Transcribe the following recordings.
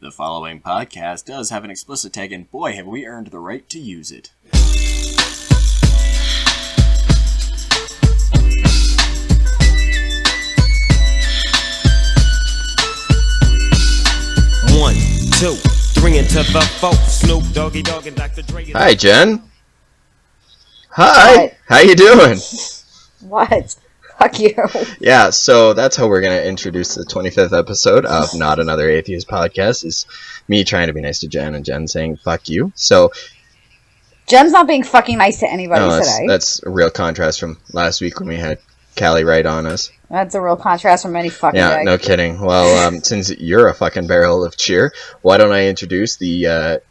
The following podcast does have an explicit tag, and boy, have we earned the right to use it. One, two, three into the four. Snoop Doggy Dogg and Dr. Dre. Hi, Jen. Hi. What? How you doing? What? Fuck you. Yeah, so that's how we're going to introduce the 25th episode of Not Another Atheist Podcast, is me trying to be nice to Jen and Jen saying, fuck you. So Jen's not being fucking nice to anybody today. That's a real contrast from last week when we had Callie right on us. That's a real contrast from any fucking day. No kidding. Well, since you're a fucking barrel of cheer, why don't I introduce the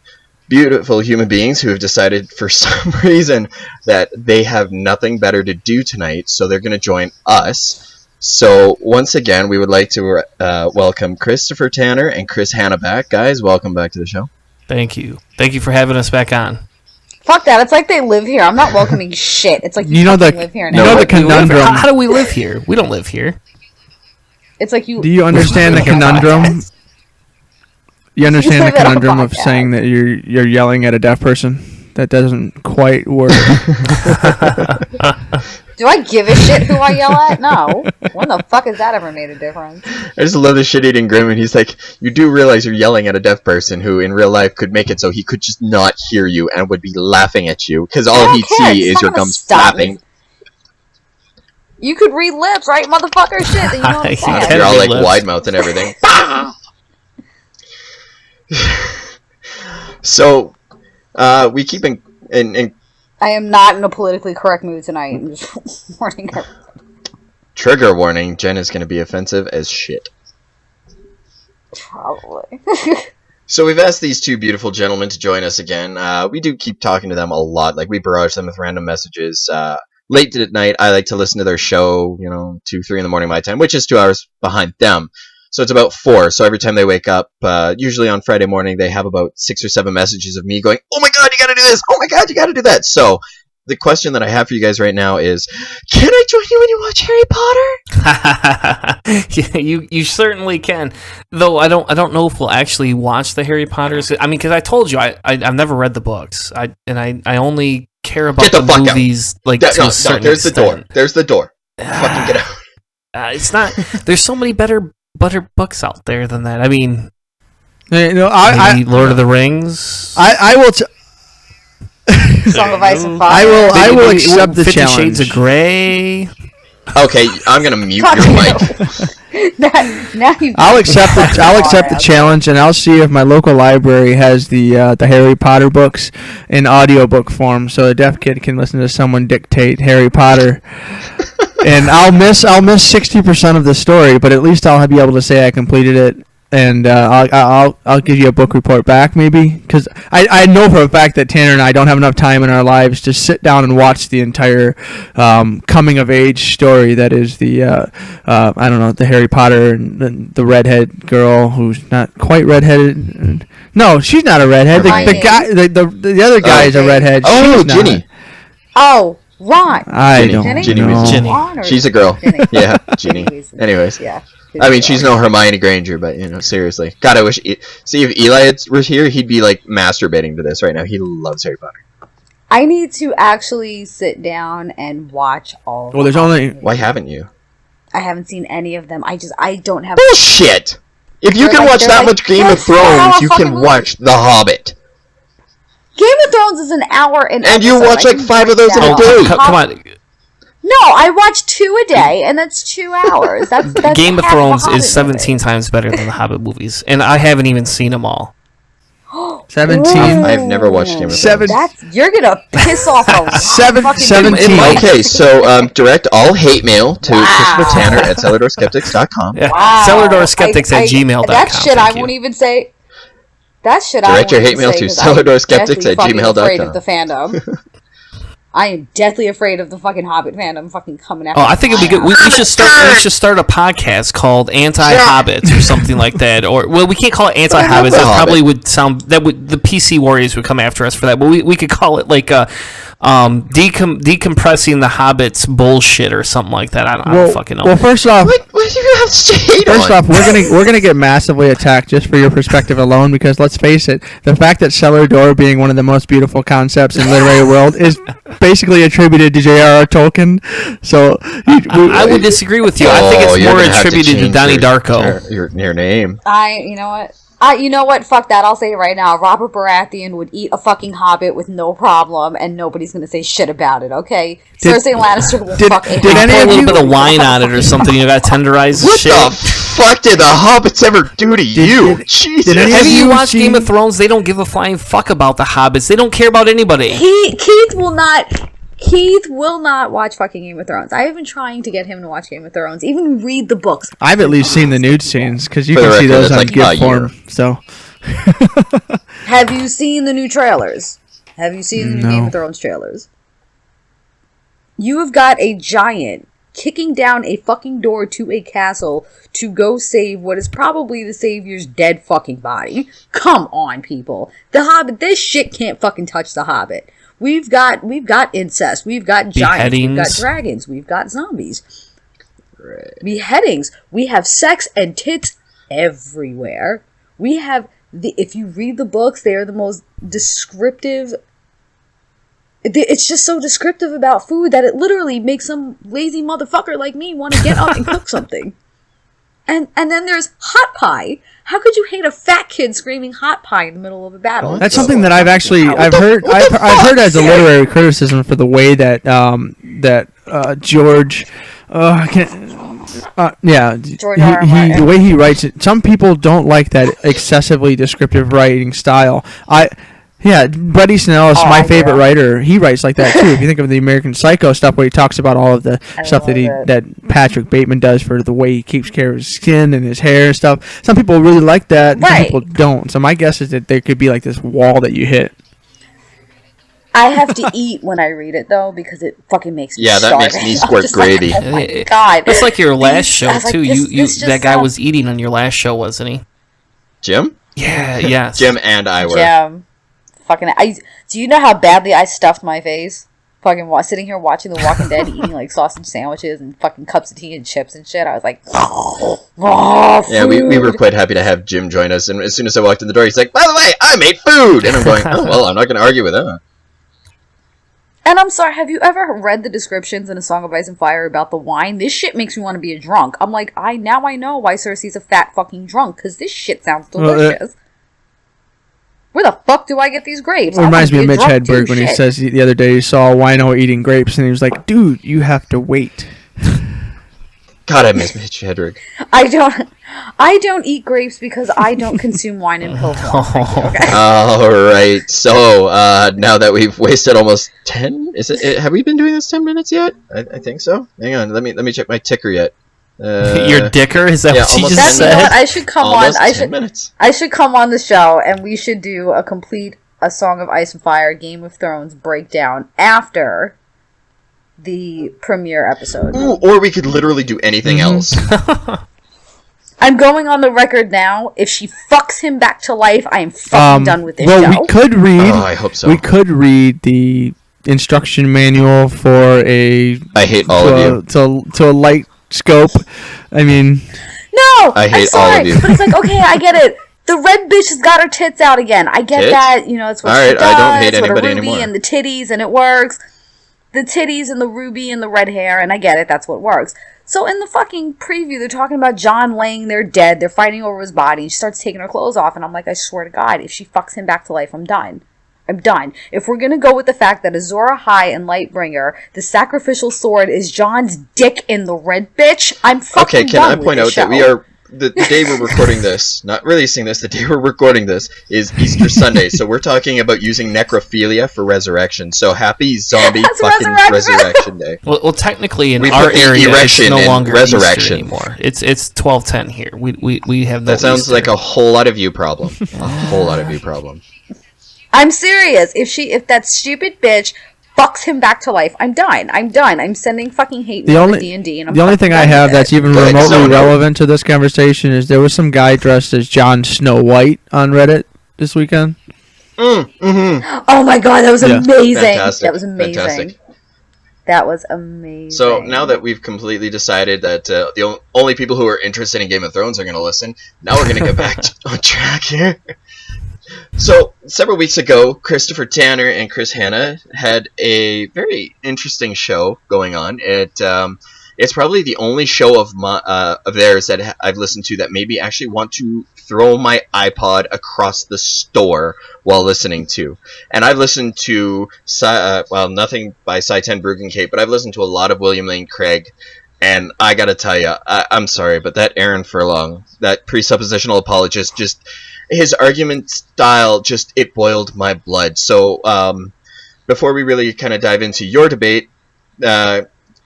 beautiful human beings who have decided for some reason that they have nothing better to do tonight, so they're going to join us. So once again, we would like to welcome Christopher Tanner and Chris Hanna back. Guys, welcome back to the show. Thank you. Thank you for having us back on. Fuck that. It's like they live here. I'm not welcoming shit. It's like you live here now. You know the conundrum. How do we live here? We don't live here. It's like you... Do you understand the conundrum? You understand the conundrum of saying that you're yelling at a deaf person? That doesn't quite work. Do I give a shit who I yell at? No. When the fuck has that ever made a difference? I just love the shit-eating grin, and he's like, you do realize you're yelling at a deaf person who in real life could make it so he could just not hear you and would be laughing at you, because all he'd see is your gums flapping. You could read lips, right, motherfucker? Shit, that you know what I'm saying. You're all like wide-mouthed and everything. So, we keep in I am not in a politically correct mood tonight. I'm just warning her. Trigger warning, Jen is going to be offensive as shit. Probably. So we've asked these two beautiful gentlemen to join us again. We do keep talking to them a lot. Like, we barrage them with random messages. Late at night, I like to listen to their show, 2, 3 in the morning my time, which is 2 hours behind them. So it's about 4. So every time they wake up, usually on Friday morning, they have about 6 or 7 messages of me going, oh my god, you gotta do this! Oh my god, you gotta do that! So the question that I have for you guys right now is, can I join you when you watch Harry Potter? Yeah, you certainly can. Though I don't know if we'll actually watch the Harry Potters. I mean, because I told you I've never read the books. I only care about the movies out. Like to a certain there's extent. There's the door. Fucking get out. It's not. There's so many better books out there than that. I mean, Lord of the Rings. I will. Song of Ice and Fire. I will accept the 50 challenge. Shades of Grey. Okay, I'm gonna mute your mic. now you. I'll accept the challenge, and I'll see if my local library has the Harry Potter books in audiobook form, so a deaf kid can listen to someone dictate Harry Potter. And I'll miss 60% of the story, but at least I'll be able to say I completed it, and I'll give you a book report back, maybe, because I know for a fact that Tanner and I don't have enough time in our lives to sit down and watch the entire coming of age story that is the the Harry Potter and the redhead girl who's not quite redheaded. No, she's not a redhead. The other guy is a redhead. Oh, Ginny. Oh. Ron. I don't know. Ginny. She's a girl. Yeah, Ginny. Anyways. Yeah. I mean, she's no Hermione Granger, but, seriously. God, I wish... See, if Eli was here, he'd be, masturbating to this right now. He loves Harry Potter. I need to actually sit down and watch all Well, there's only... Why haven't you? I haven't seen any of them. I don't have... Bullshit! If you can watch that much Game of Thrones, you can watch The Hobbit. Game of Thrones is an hour and you watch 5 of those in a day. Come on. No, I watch 2 a day, and that's 2 hours. That's Game of Thrones is 17 times better than the Hobbit movies, and I haven't even seen them all. 17. I've never watched Game of Thrones. You're gonna piss off a lot. 17. Okay, so direct all hate mail to Christopher Tanner at cellardoorskeptics.com. Yeah. Wow. Cellardoorskeptics at gmail.com. That shit I won't even say. That shit I won't even say. Direct your hate mail to cellardoorskeptics at gmail.com. I'm afraid of the fandom. I am deathly afraid of the fucking Hobbit fandom fucking coming after. Oh, I think it'd be good. We should start a podcast called Anti-Hobbits or something like that. Or we can't call it Anti-Hobbits. That probably would sound the PC Warriors would come after us for that. But we could call it decompressing the Hobbit's bullshit or something like that. I don't fucking know. Well, first off, What do you have to hate First on? off, we're gonna get massively attacked just for your perspective alone, because let's face it, the fact that Cellar Door being one of the most beautiful concepts in the literary world is basically attributed to J.R.R. Tolkien. So I would disagree with you. I think it's you're more gonna have to attributed to change Donnie your- Darko. Your name. You know what? Fuck that. I'll say it right now. Robert Baratheon would eat a fucking hobbit with no problem, and nobody's gonna say shit about it. Okay, Cersei Lannister will fuck a did hobbit. any Put a of little you- bit of wine on it or something. You got to tenderize the What shit. the fuck did the hobbits ever do to you? Jesus. did any of Have you you watched see- Game of Thrones? They don't give a flying fuck about the hobbits. They don't care about anybody. Keith will not watch fucking Game of Thrones. I have been trying to get him to watch Game of Thrones, even read the books. I've at least seen the nude scenes, because you For the can see record, those that's on like GIF a year. form. So Have you seen the new trailers? Have you seen the new No. Game of Thrones trailers? You have got a giant kicking down a fucking door to a castle to go save what is probably the Savior's dead fucking body. Come on, people. The Hobbit, this shit can't fucking touch the Hobbit. We've got incest, we've got giants, we've got Beheadings. dragons, we've got zombies. Beheadings. We have sex and tits everywhere. We have if you read the books, they are the most descriptive. It's just so descriptive about food that it literally makes some lazy motherfucker like me want to get up and cook something. And then there's hot pie. How could you hate a fat kid screaming hot pie in the middle of a battle? that's something that I've heard as a literary criticism for the way that George, George R. R. Martin. the way he writes it. Some people don't like that excessively descriptive writing style. Bret Easton Ellis, my favorite writer, he writes like that too. If you think of the American Psycho stuff, where he talks about all of the stuff that Patrick Bateman does for the way he keeps care of his skin and his hair and stuff. Some people really like that, and some Right. people don't. So my guess is that there could be like this wall that you hit. I have to eat when I read it though, because it fucking makes me Yeah, that makes starving. me I'm squirt just like, gravy. oh my god. That's like your last show I was like, too. this just That guy sounds- was eating on your last show, wasn't he? Jim? Yeah. Yes. Jim and I were. Jim. Fucking, do you know how badly I stuffed my face? Fucking sitting here watching The Walking Dead, eating like sausage sandwiches and fucking cups of tea and chips and shit. I was like, Yeah, we were quite happy to have Jim join us, and as soon as I walked in the door, he's like, "By the way, I made food," and I'm going, "Oh well, I'm not going to argue with that." And I'm sorry, have you ever read the descriptions in A Song of Ice and Fire about the wine? This shit makes me want to be a drunk. I'm like, I know why Cersei's a fat fucking drunk, because this shit sounds delicious. Where the fuck do I get these grapes? It reminds me of Mitch Hedberg Hedberg when he says the other day he saw a wino eating grapes, and he was like, "Dude, you have to wait." God, I miss Mitch Hedrick. I don't eat grapes because I don't consume wine in pill form. Okay? All right, so now that we've wasted almost 10, have we been doing this 10 minutes yet? I think so. Hang on, let me check my ticker yet. Your dicker? Is that what you almost just 10 You know said? what? I should come Almost on. 10 minutes. I should come on the show, and we should do a complete A Song of Ice and Fire Game of Thrones breakdown after the premiere episode. Ooh, or we could literally do anything else. I'm going on the record now. If she fucks him back to life, I am fucking done with this show. We could read. Oh, I hope so. We could read the instruction manual for a. I hate all of you. To a light scope. I mean, No, I hate I'm sorry, all of you. but it's like, okay, I get it. The red bitch has got her tits out again. I get Tits? that. You know, it's what All she right, does. I don't hate it's what a anybody ruby anymore. and the titties, and it works. The titties and the ruby and the red hair, and I get it. That's what works. So in the fucking preview, they're talking about Jon laying there dead. They're fighting over his body. And she starts taking her clothes off, and I'm like, I swear to God, if she fucks him back to life, I'm done. I'm done. If we're gonna go with the fact that Azor Ahai and Lightbringer, the sacrificial sword is Jon's dick in the red bitch, I'm fucking Okay, can done I with point this out that we show. are the day we're recording this, not releasing this, the day we're recording this is Easter Sunday, so we're talking about using necrophilia for resurrection. So happy zombie That's fucking resurrection. resurrection day. Well, technically, in We our put the area, it's erection no in longer resurrection. Easter anymore. It's 12:10 here. We have no. That sounds Easter. like a whole lot of you problem. A whole lot of you problem. I'm serious. If that stupid bitch fucks him back to life, I'm done. I'm sending fucking hate mail to D&D, and I'm the only fucking thing I done have with that's it. even Good, remotely so no. relevant to this conversation is there was some guy dressed as Jon Snow White on Reddit this weekend. Oh my god, that was amazing. Fantastic. That was amazing. Fantastic. That was amazing. So now that we've completely decided that the only people who are interested in Game of Thrones are going to listen, now we're going to get back on track here. So several weeks ago, Christopher Tanner and Chris Hanna had a very interesting show going on. It's probably the only show of theirs that I've listened to that made me actually want to throw my iPod across the store while listening to. And I've listened to, nothing by Cy Ten Bruggencate, but I've listened to a lot of William Lane Craig. And I gotta tell you, I'm sorry, but that Aaron Furlong, that presuppositional apologist, just his argument style, it boiled my blood. So before we really kind of dive into your debate,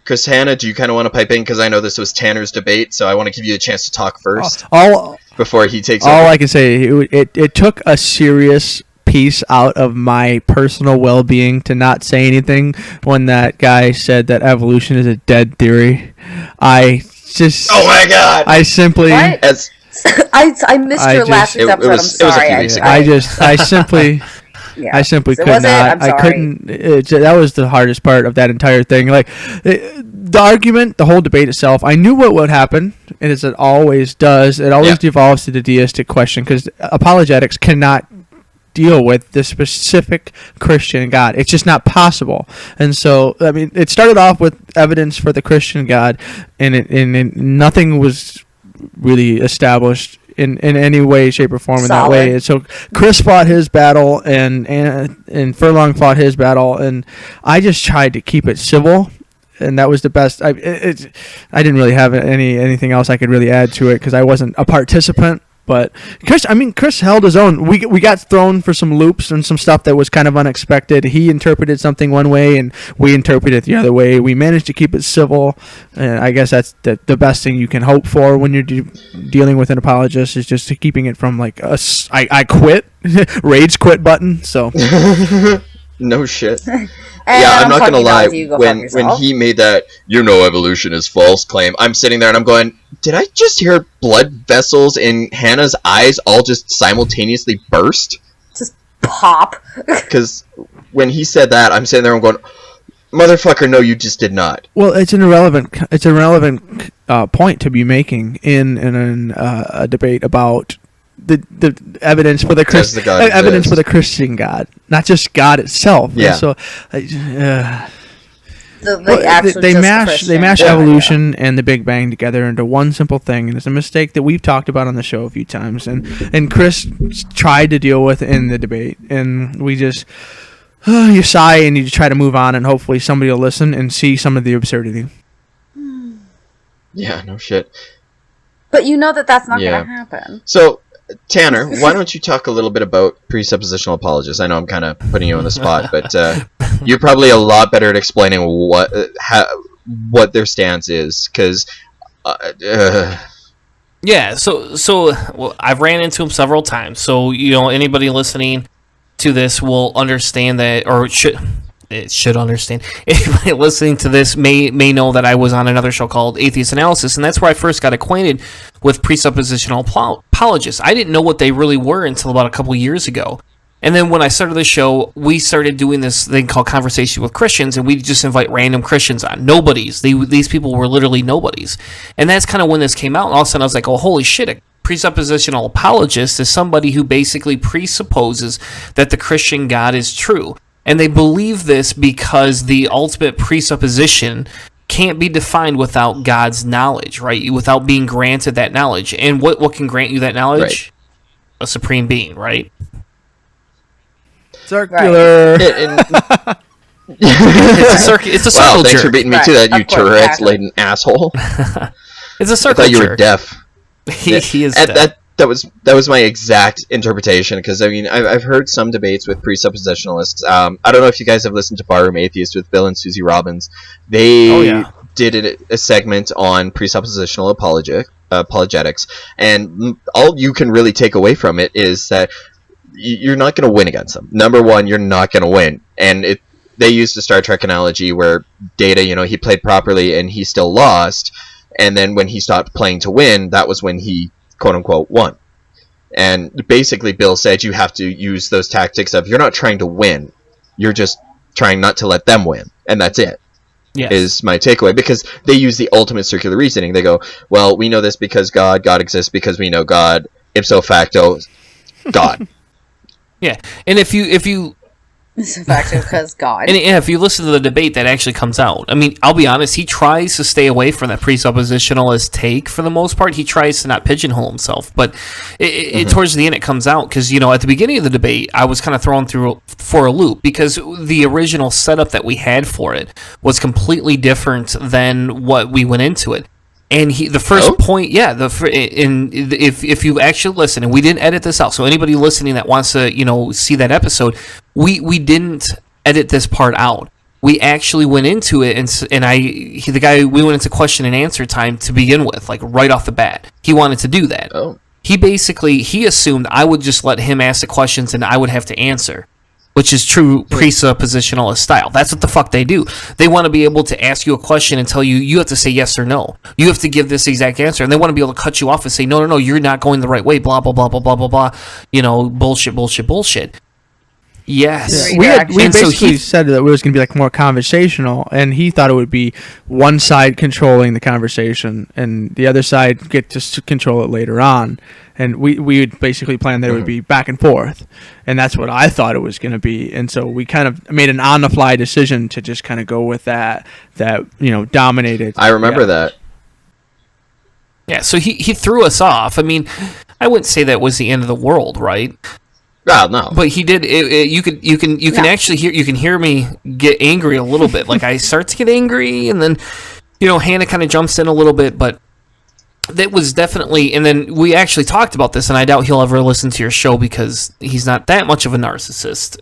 Chris Hanna, do you kind of want to pipe in? Because I know this was Tanner's debate, so I want to give you a chance to talk first before he takes over. All I can say, it took a serious piece out of my personal well-being to not say anything when that guy said that evolution is a dead theory. I just... Oh my god! I simply... What? I missed your last week's episode. I'm sorry. I simply... Yeah. I simply could not. I couldn't. That was the hardest part of that entire thing. The argument, the whole debate itself, I knew what would happen, and as it always does, it always devolves to the deistic question, because apologetics cannot deal with the specific Christian God. It's just not possible. And so, I mean, it started off with evidence for the Christian God, and nothing was really established in any way, shape, or form in that way. And so Chris fought his battle, and Furlong fought his battle, and I just tried to keep it civil, and that was the best. I didn't really have anything else I could really add to it because I wasn't a participant. But Chris held his own. We got thrown for some loops and some stuff that was kind of unexpected. He interpreted something one way, and we interpreted it the other way. We managed to keep it civil, and I guess that's the best thing you can hope for when you're dealing with an apologist, is just keeping it from like I quit, rage quit button. So no shit. I'm not gonna lie. When he made that, evolution is false claim, I'm sitting there and I'm going, did I just hear blood vessels in Hannah's eyes all just simultaneously burst? Just pop. Because when he said that, I'm sitting there and I'm going, motherfucker, no, you just did not. Well, it's an irrelevant point to be making in a debate about the evidence for the Christian God, not just God itself. Yeah. And so they mash evolution and the Big Bang together into one simple thing, and it's a mistake that we've talked about on the show a few times, and Chris tried to deal with in the debate, and we just you sigh and you try to move on, and hopefully somebody will listen and see some of the absurdity. Yeah, no shit. But you know that's not going to happen. So, Tanner, why don't you talk a little bit about presuppositional apologists? I know I'm kind of putting you on the spot, but you're probably a lot better at explaining what their stance is, because yeah. So I've ran into him several times. So anybody listening to this will understand that, or should understand. Anybody listening to this may know that I was on another show called Atheist Analysis, and that's where I first got acquainted with presuppositional apologists. I didn't know what they really were until about a couple years ago. And then when I started the show, we started doing this thing called Conversation with Christians, and we just invite random Christians on. Nobodies. These people were literally nobodies. And that's kind of when this came out, and all of a sudden I was like, oh, holy shit, a presuppositional apologist is somebody who basically presupposes that the Christian God is true. And they believe this because the ultimate presupposition can't be defined without God's knowledge, right? Without being granted that knowledge. And what can grant you that knowledge? Right. A supreme being, right? Circular. Right. It's a circle wow, thanks jerk. for beating me to that, you Tourette's-laden asshole. It's a I circle thought you jerk. were deaf. He is deaf. That was my exact interpretation, because I mean I've heard some debates with presuppositionalists. I don't know if you guys have listened to Barroom Atheist with Bill and Susie Robbins. They did a segment on presuppositional apologetics, and all you can really take away from it is that you're not going to win against them. Number one, you're not going to win, and they used the Star Trek analogy where Data, he played properly and he still lost, and then when he stopped playing to win, that was when he quote-unquote won. And basically Bill said you have to use those tactics of you're not trying to win, you're just trying not to let them win, and that's it. Yes. Is my takeaway, because they use the ultimate circular reasoning. They go, well, we know this because God exists because we know God, ipso facto, God. Yeah, and if you ipso facto because God. And if you listen to the debate that actually comes out, I mean, I'll be honest, he tries to stay away from that presuppositionalist take for the most part. He tries to not pigeonhole himself, but towards the end it comes out because, at the beginning of the debate, I was kind of thrown through for a loop because the original setup that we had for it was completely different than what we went into it. And the first point, if you actually listen, and we didn't edit this out, so anybody listening that wants to, see that episode, we didn't edit this part out. We actually went into it, we went into question and answer time to begin with, like right off the bat. He wanted to do that. Oh. He assumed I would just let him ask the questions and I would have to answer, which is true presuppositionalist style. That's what the fuck they do. They want to be able to ask you a question and tell you have to say yes or no. You have to give this exact answer. And they want to be able to cut you off and say, no, you're not going the right way, blah, blah, blah, blah, blah, blah, blah. Bullshit. Yes. We basically said that it was going to be like more conversational, and he thought it would be one side controlling the conversation and the other side get to control it later on. And we would basically plan that it would be back and forth, and that's what I thought it was going to be. And so we kind of made an on-the-fly decision to just kind of go with that dominated. I remember that. Yeah, so he threw us off. I mean, I wouldn't say that was the end of the world, right? Well, no. But he did. You can actually hear me get angry a little bit. Like I start to get angry, and then Hannah kind of jumps in a little bit, but. That was definitely, and then we actually talked about this, and I doubt he'll ever listen to your show because he's not that much of a narcissist.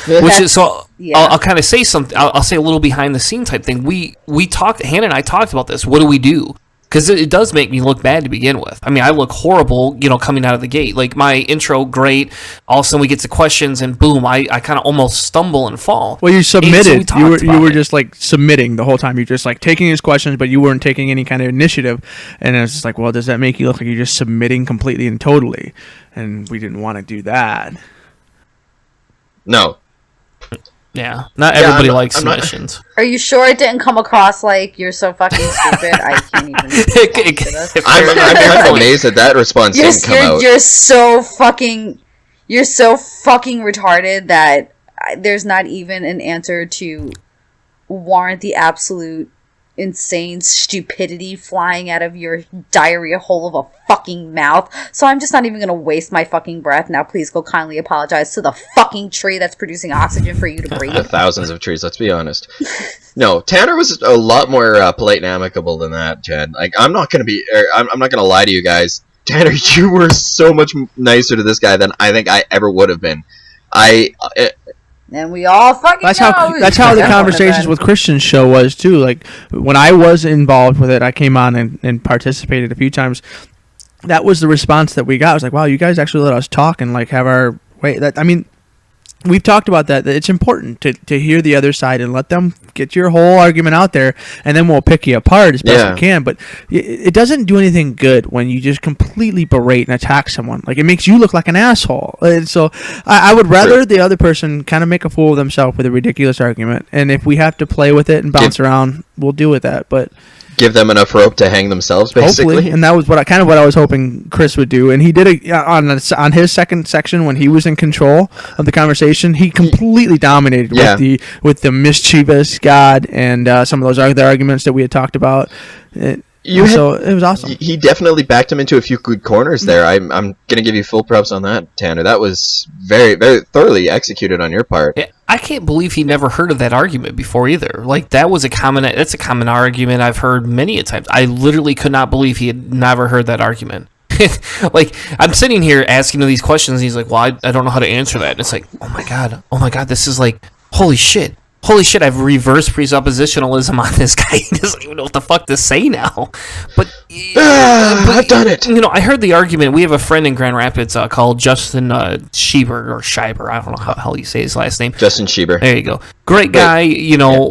I'll kind of say something. I'll say a little behind the scene type thing. We talked. Hannah and I talked about this. What do we do? Because it does make me look bad to begin with. I mean, I look horrible, coming out of the gate. Like, my intro, great. All of a sudden, we get to questions, and boom, I kind of almost stumble and fall. Well, you submitted. You were just, like, submitting the whole time. You're just, like, taking his questions, but you weren't taking any kind of initiative. And it was just like, well, does that make you look like you're just submitting completely and totally? And we didn't want to do that. No. Yeah, not everybody likes submissions. Are you sure it didn't come across like you're so fucking stupid? I can't even. I'm kind of amazed that response didn't come out. You're so fucking retarded that there's not even an answer to warrant the absolute insane stupidity flying out of your diarrhea hole of a fucking mouth. So I'm just not even gonna waste my fucking breath. Now please go kindly apologize to the fucking tree that's producing oxygen for you to breathe. The thousands of trees, let's be honest. No, Tanner was a lot more polite and amicable than that, Jen. Like, I'm not gonna lie to you guys. Tanner, you were so much nicer to this guy than I think I ever would have been. And we all fucking that's how the conversations with Christian's show was too. Like, when I was involved with it, I came on and participated a few times. That was the response that we got. I was like, wow, you guys actually let us talk and like have our way. We've talked about that it's important to hear the other side and let them get your whole argument out there, and then we'll pick you apart as best we can. But it doesn't do anything good when you just completely berate and attack someone. Like, it makes you look like an asshole. And so I would rather the other person kind of make a fool of themselves with a ridiculous argument, and if we have to play with it and bounce around, we'll do with that. But give them enough rope to hang themselves, basically. Hopefully, and that was what I was hoping Chris would do, and he did it on his second section when he was in control of the conversation. He completely dominated with the mischievous God and some of those other arguments that we had talked about. So it was awesome. He definitely backed him into a few good corners there. I'm gonna give you full props on that, Tanner. That was very, very thoroughly executed on your part. Yeah, I can't believe he never heard of that argument before either. Like, that's a common argument I've heard many a times. I literally could not believe he had never heard that argument. Like, I'm sitting here asking him these questions, and he's like, well, I don't know how to answer that. And it's like, oh my god, this is like, holy shit, I've reversed presuppositionalism on this guy. He doesn't even know what the fuck to say now. But I've done it. I heard the argument. We have a friend in Grand Rapids called Justin Schieber. I don't know how you say his last name. Justin Schieber. There you go. Great guy.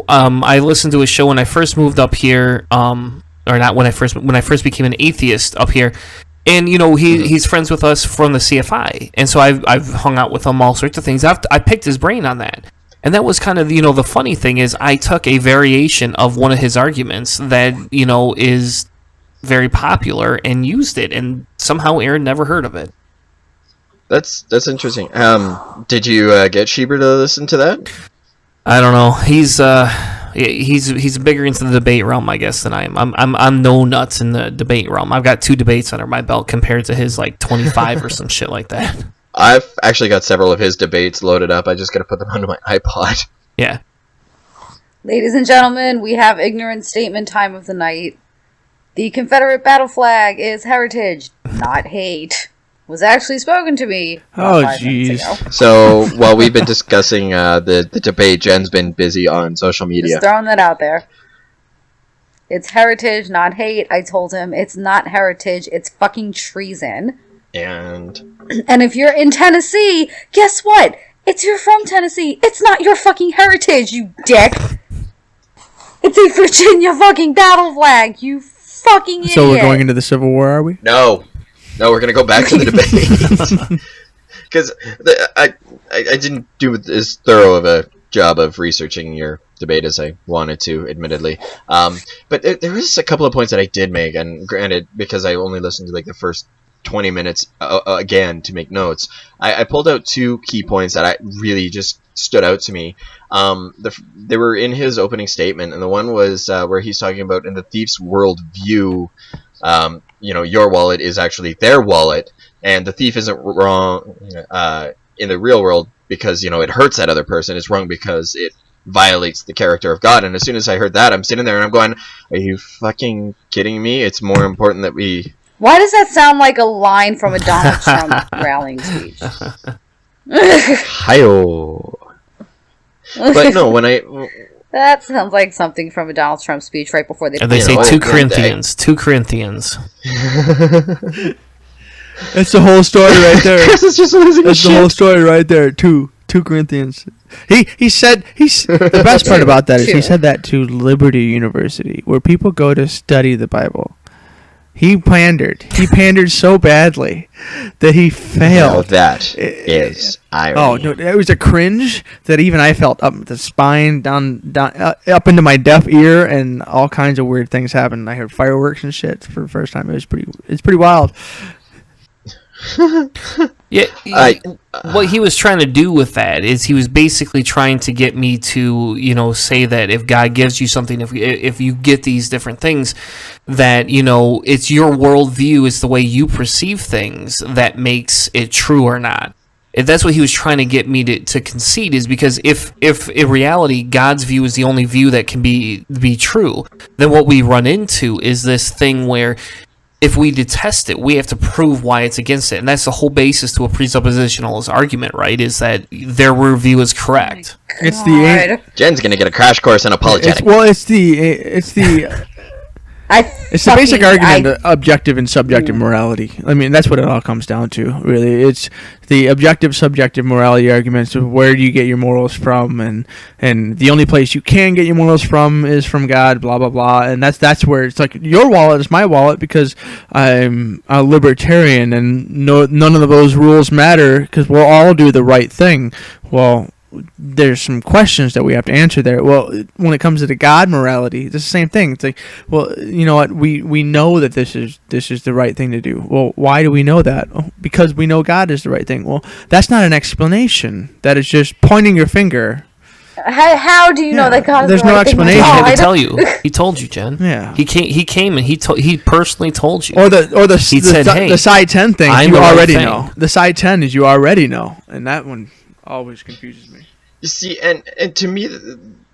I listened to his show when I first moved up here. Or not when I first became an atheist up here. And he's friends with us from the CFI, and so I've hung out with him all sorts of things. I picked his brain on that, and that was kind of the funny thing is I took a variation of one of his arguments that is very popular and used it, and somehow Aaron never heard of it. That's interesting. Did you get Schieber to listen to that? I don't know. He's bigger into the debate realm, I guess, than I am. I'm no nuts in the debate realm. I've got 2 debates under my belt compared to his 25 or some shit like that. I've actually got several of his debates loaded up. I just got to put them onto my iPod. Yeah. Ladies and gentlemen, we have ignorant statement time of the night. The Confederate battle flag is heritage, not hate. Was actually spoken to me. Oh, jeez. So while we've been discussing the debate, Jen's been busy on social media. Just throwing that out there. It's heritage, not hate. I told him it's not heritage. It's fucking treason. And if you're in Tennessee, guess what? If you're from Tennessee, it's not your fucking heritage, you dick. It's a Virginia fucking battle flag, you fucking idiot. So we're going into the Civil War, are we? No, we're gonna go back to the debate because I didn't do as thorough of a job of researching your debate as I wanted to, admittedly. But there was a couple of points that I did make, and granted, because I only listened to the first 20 minutes again to make notes, I pulled out 2 key points that I really just stood out to me. They were in his opening statement, and the one was where he's talking about in the thief's world view. Your wallet is actually their wallet, and the thief isn't wrong in the real world because it hurts that other person. It's wrong because it violates the character of God. And as soon as I heard that, I'm sitting there and I'm going, "Are you fucking kidding me? It's more important that we." Why does that sound like a line from a Donald Trump rallying speech? Hi-oh. But no, when I. That sounds like something from a Donald Trump speech right before they... And they say 2 Corinthians. 2 Corinthians. That's the whole story right there. Chris is just losing his shit. The whole story right there. 2 Corinthians. He said the best part about that is he said that to Liberty University, where people go to study the Bible. He pandered. He pandered so badly that he failed. Now that is irony. Oh no! It was a cringe that even I felt up the spine, down, up into my deaf ear, and all kinds of weird things happened. I heard fireworks and shit for the first time. It's pretty wild. Yeah, what he was trying to do with that is he was basically trying to get me to, say that if God gives you something, if you get these different things, that, it's your worldview, it's the way you perceive things that makes it true or not. If that's what he was trying to get me to concede, is because if in reality God's view is the only view that can be true, then what we run into is this thing where if we detest it, we have to prove why it's against it. And that's the whole basis to a presuppositionalist argument, right? Is that their view is correct. It's the Jen's gonna get a crash course in apologetics. It's the basic argument of objective and subjective morality. I mean, that's what it all comes down to, really. It's the objective, subjective morality arguments of where do you get your morals from, and the only place you can get your morals from is from God, blah, blah, blah. And that's where it's like, your wallet is my wallet because I'm a libertarian, and none of those rules matter because we'll all do the right thing. Well, there's some questions that we have to answer there. Well, when it comes to the God morality, it's the same thing. It's like, well, you know what? We know that this is the right thing to do. Well, why do we know that? Oh, because we know God is the right thing. Well, that's not an explanation. That is just pointing your finger. How do you know that God is There's the right no explanation. He thing? had to tell you. He told you, Jen. Yeah. He came and he personally told you. Or the said, hey, the side 10 thing I'm you the right already thing. know. The side 10 is you already know, and that one always confuses me. You see, and to me,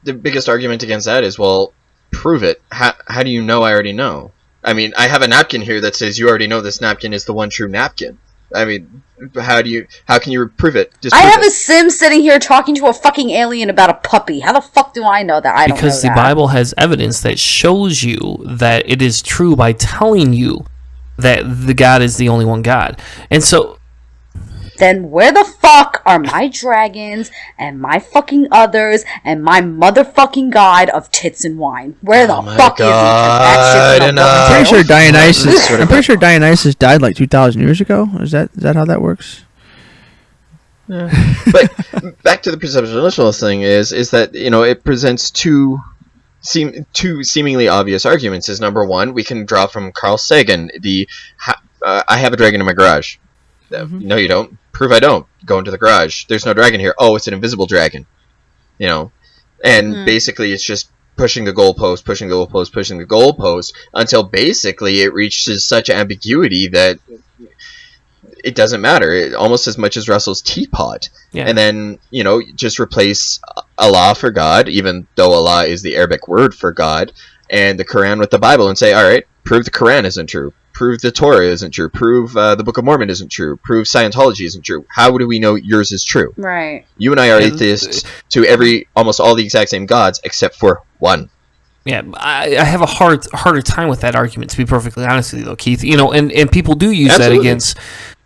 the biggest argument against that is, well, prove it. How do you know I already know? I mean, I have a napkin here that says you already know this napkin is the one true napkin. I mean, how can you prove it? I have a sim sitting here talking to a fucking alien about a puppy. How the fuck do I know that? Because the Bible has evidence that shows you that it is true by telling you that the God is the only one God. And so... Then where the fuck are my dragons and my fucking others and my motherfucking god of tits and wine. Where the fuck is he? 'Cause that shit's I'm pretty sure Dionysus. I'm pretty sure Dionysus died like 2,000 years ago. Is that how that works? But back to the presuppositional thing is that it presents two seemingly obvious arguments. Is number one, we can draw from Carl Sagan I have a dragon in my garage. No, you don't. Prove I don't. Go into the garage. There's no dragon here. Oh, it's an invisible dragon. And basically it's just pushing the goalpost until basically it reaches such ambiguity that it doesn't matter, almost as much as Russell's teapot. Yeah. And then, just replace Allah for God, even though Allah is the Arabic word for God, and the Quran with the Bible, and say, all right, prove the Quran isn't true. Prove the Torah isn't true. Prove the Book of Mormon isn't true. Prove Scientology isn't true. How do we know yours is true? Right. You and I are atheists to almost all the exact same gods, except for one. Yeah, I have a harder time with that argument, to be perfectly honest with you, though, Keith. And people do use Absolutely. that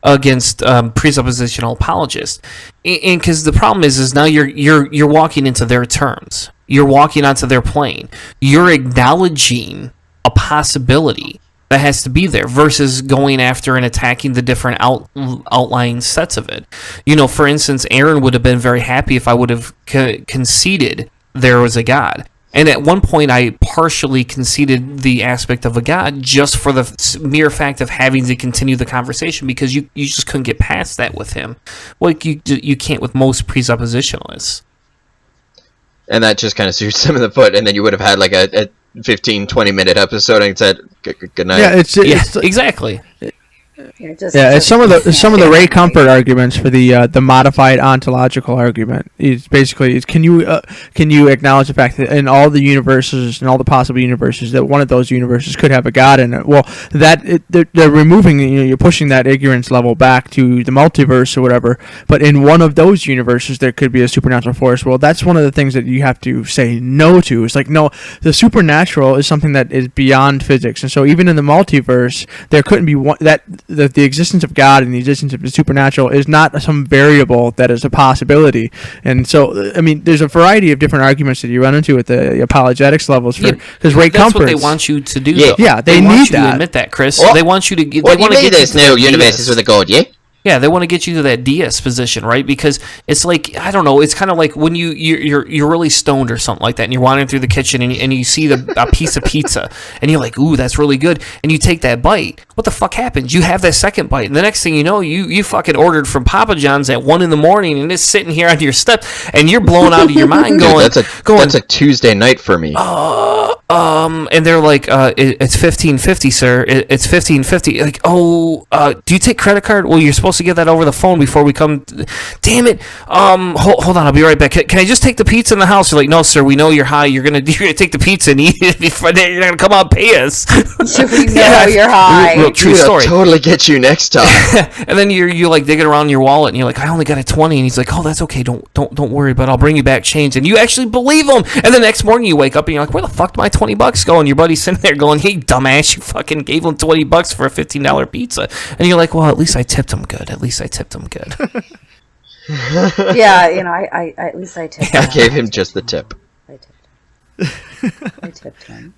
against presuppositional apologists, and because the problem is now you're walking into their terms. You're walking onto their plane. You're acknowledging a possibility that has to be there versus going after and attacking the different outlying sets of it. For instance, Aaron would have been very happy if I would have conceded there was a God. And at one point, I partially conceded the aspect of a God just for the mere fact of having to continue the conversation, because you just couldn't get past that with him. Like you can't with most presuppositionalists. And that just kind of shoots them in the foot, and then you would have had like a 15, 20-minute episode and said, good night. Yeah, it's exactly. It's some of the Ray Comfort arguments for the modified ontological argument. It's basically can you acknowledge the fact that in all the universes and all the possible universes that one of those universes could have a god in it? Well, they're removing, you're pushing that ignorance level back to the multiverse or whatever. But in one of those universes there could be a supernatural force. Well, that's one of the things that you have to say no to. It's like, no, the supernatural is something that is beyond physics, and so even in the multiverse there couldn't be one that. The existence of God and the existence of the supernatural is not some variable that is a possibility. And so, I mean, there's a variety of different arguments that you run into at the apologetics levels because Ray Comfort. That's what they want you to do. Yeah, yeah, they want need you that. to admit that, Chris. Well, they want you to. They well, want to get there's no universes with a God, yeah. Yeah, they want to get you to that DS position, right? Because it's like, I don't know, it's kind of like when you're really stoned or something like that, and you're wandering through the kitchen and you see a piece of pizza, and you're like, ooh, that's really good, and you take that bite. What the fuck happens? You have that second bite, and the next thing you know, you fucking ordered from Papa John's at 1 a.m, and it's sitting here on your step, and you're blown out of your mind going, that's a Tuesday night for me. And they're like, it's $15.50, sir. It's $15.50. Like, do you take credit card? Well, you're supposed to get that over the phone before we come. Damn it. Hold on, I'll be right back. Can I just take the pizza in the house? You're like, no, sir. We know you're high. You're gonna take the pizza and eat it before you're gonna come out and pay us. We know you're high. Real true story. I'll totally get you next time. And then you're like digging around in your wallet and you're like, I only got a 20, and he's like, oh, that's okay. Don't worry, but I'll bring you back change. And you actually believe him. And the next morning you wake up and you're like, where the fuck did my $20 go? And your buddy's sitting there going, hey, dumbass, you fucking gave him $20 for a $15 pizza. And you're like, well, at least I tipped him good. Yeah, I at least I tipped him. I gave him just the tip. I tipped him.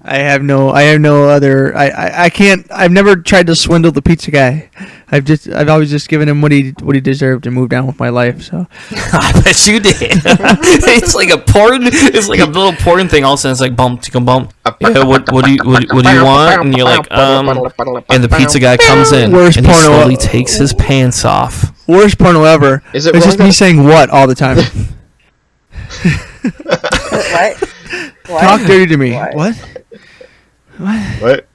I have no other. I can't. I've never tried to swindle the pizza guy. I've always just given him what he deserved and moved on with my life. So I bet you did. It's like a porn. It's like a little porn thing. All of a sudden, it's like bump, chicka bump. Yeah, what do you want? And you're like, and the pizza guy comes in Worst and he porno slowly takes his pants off. worst porno ever. Is it It's wrong just me that- saying what all the time. What? Talk dirty to me. What? What?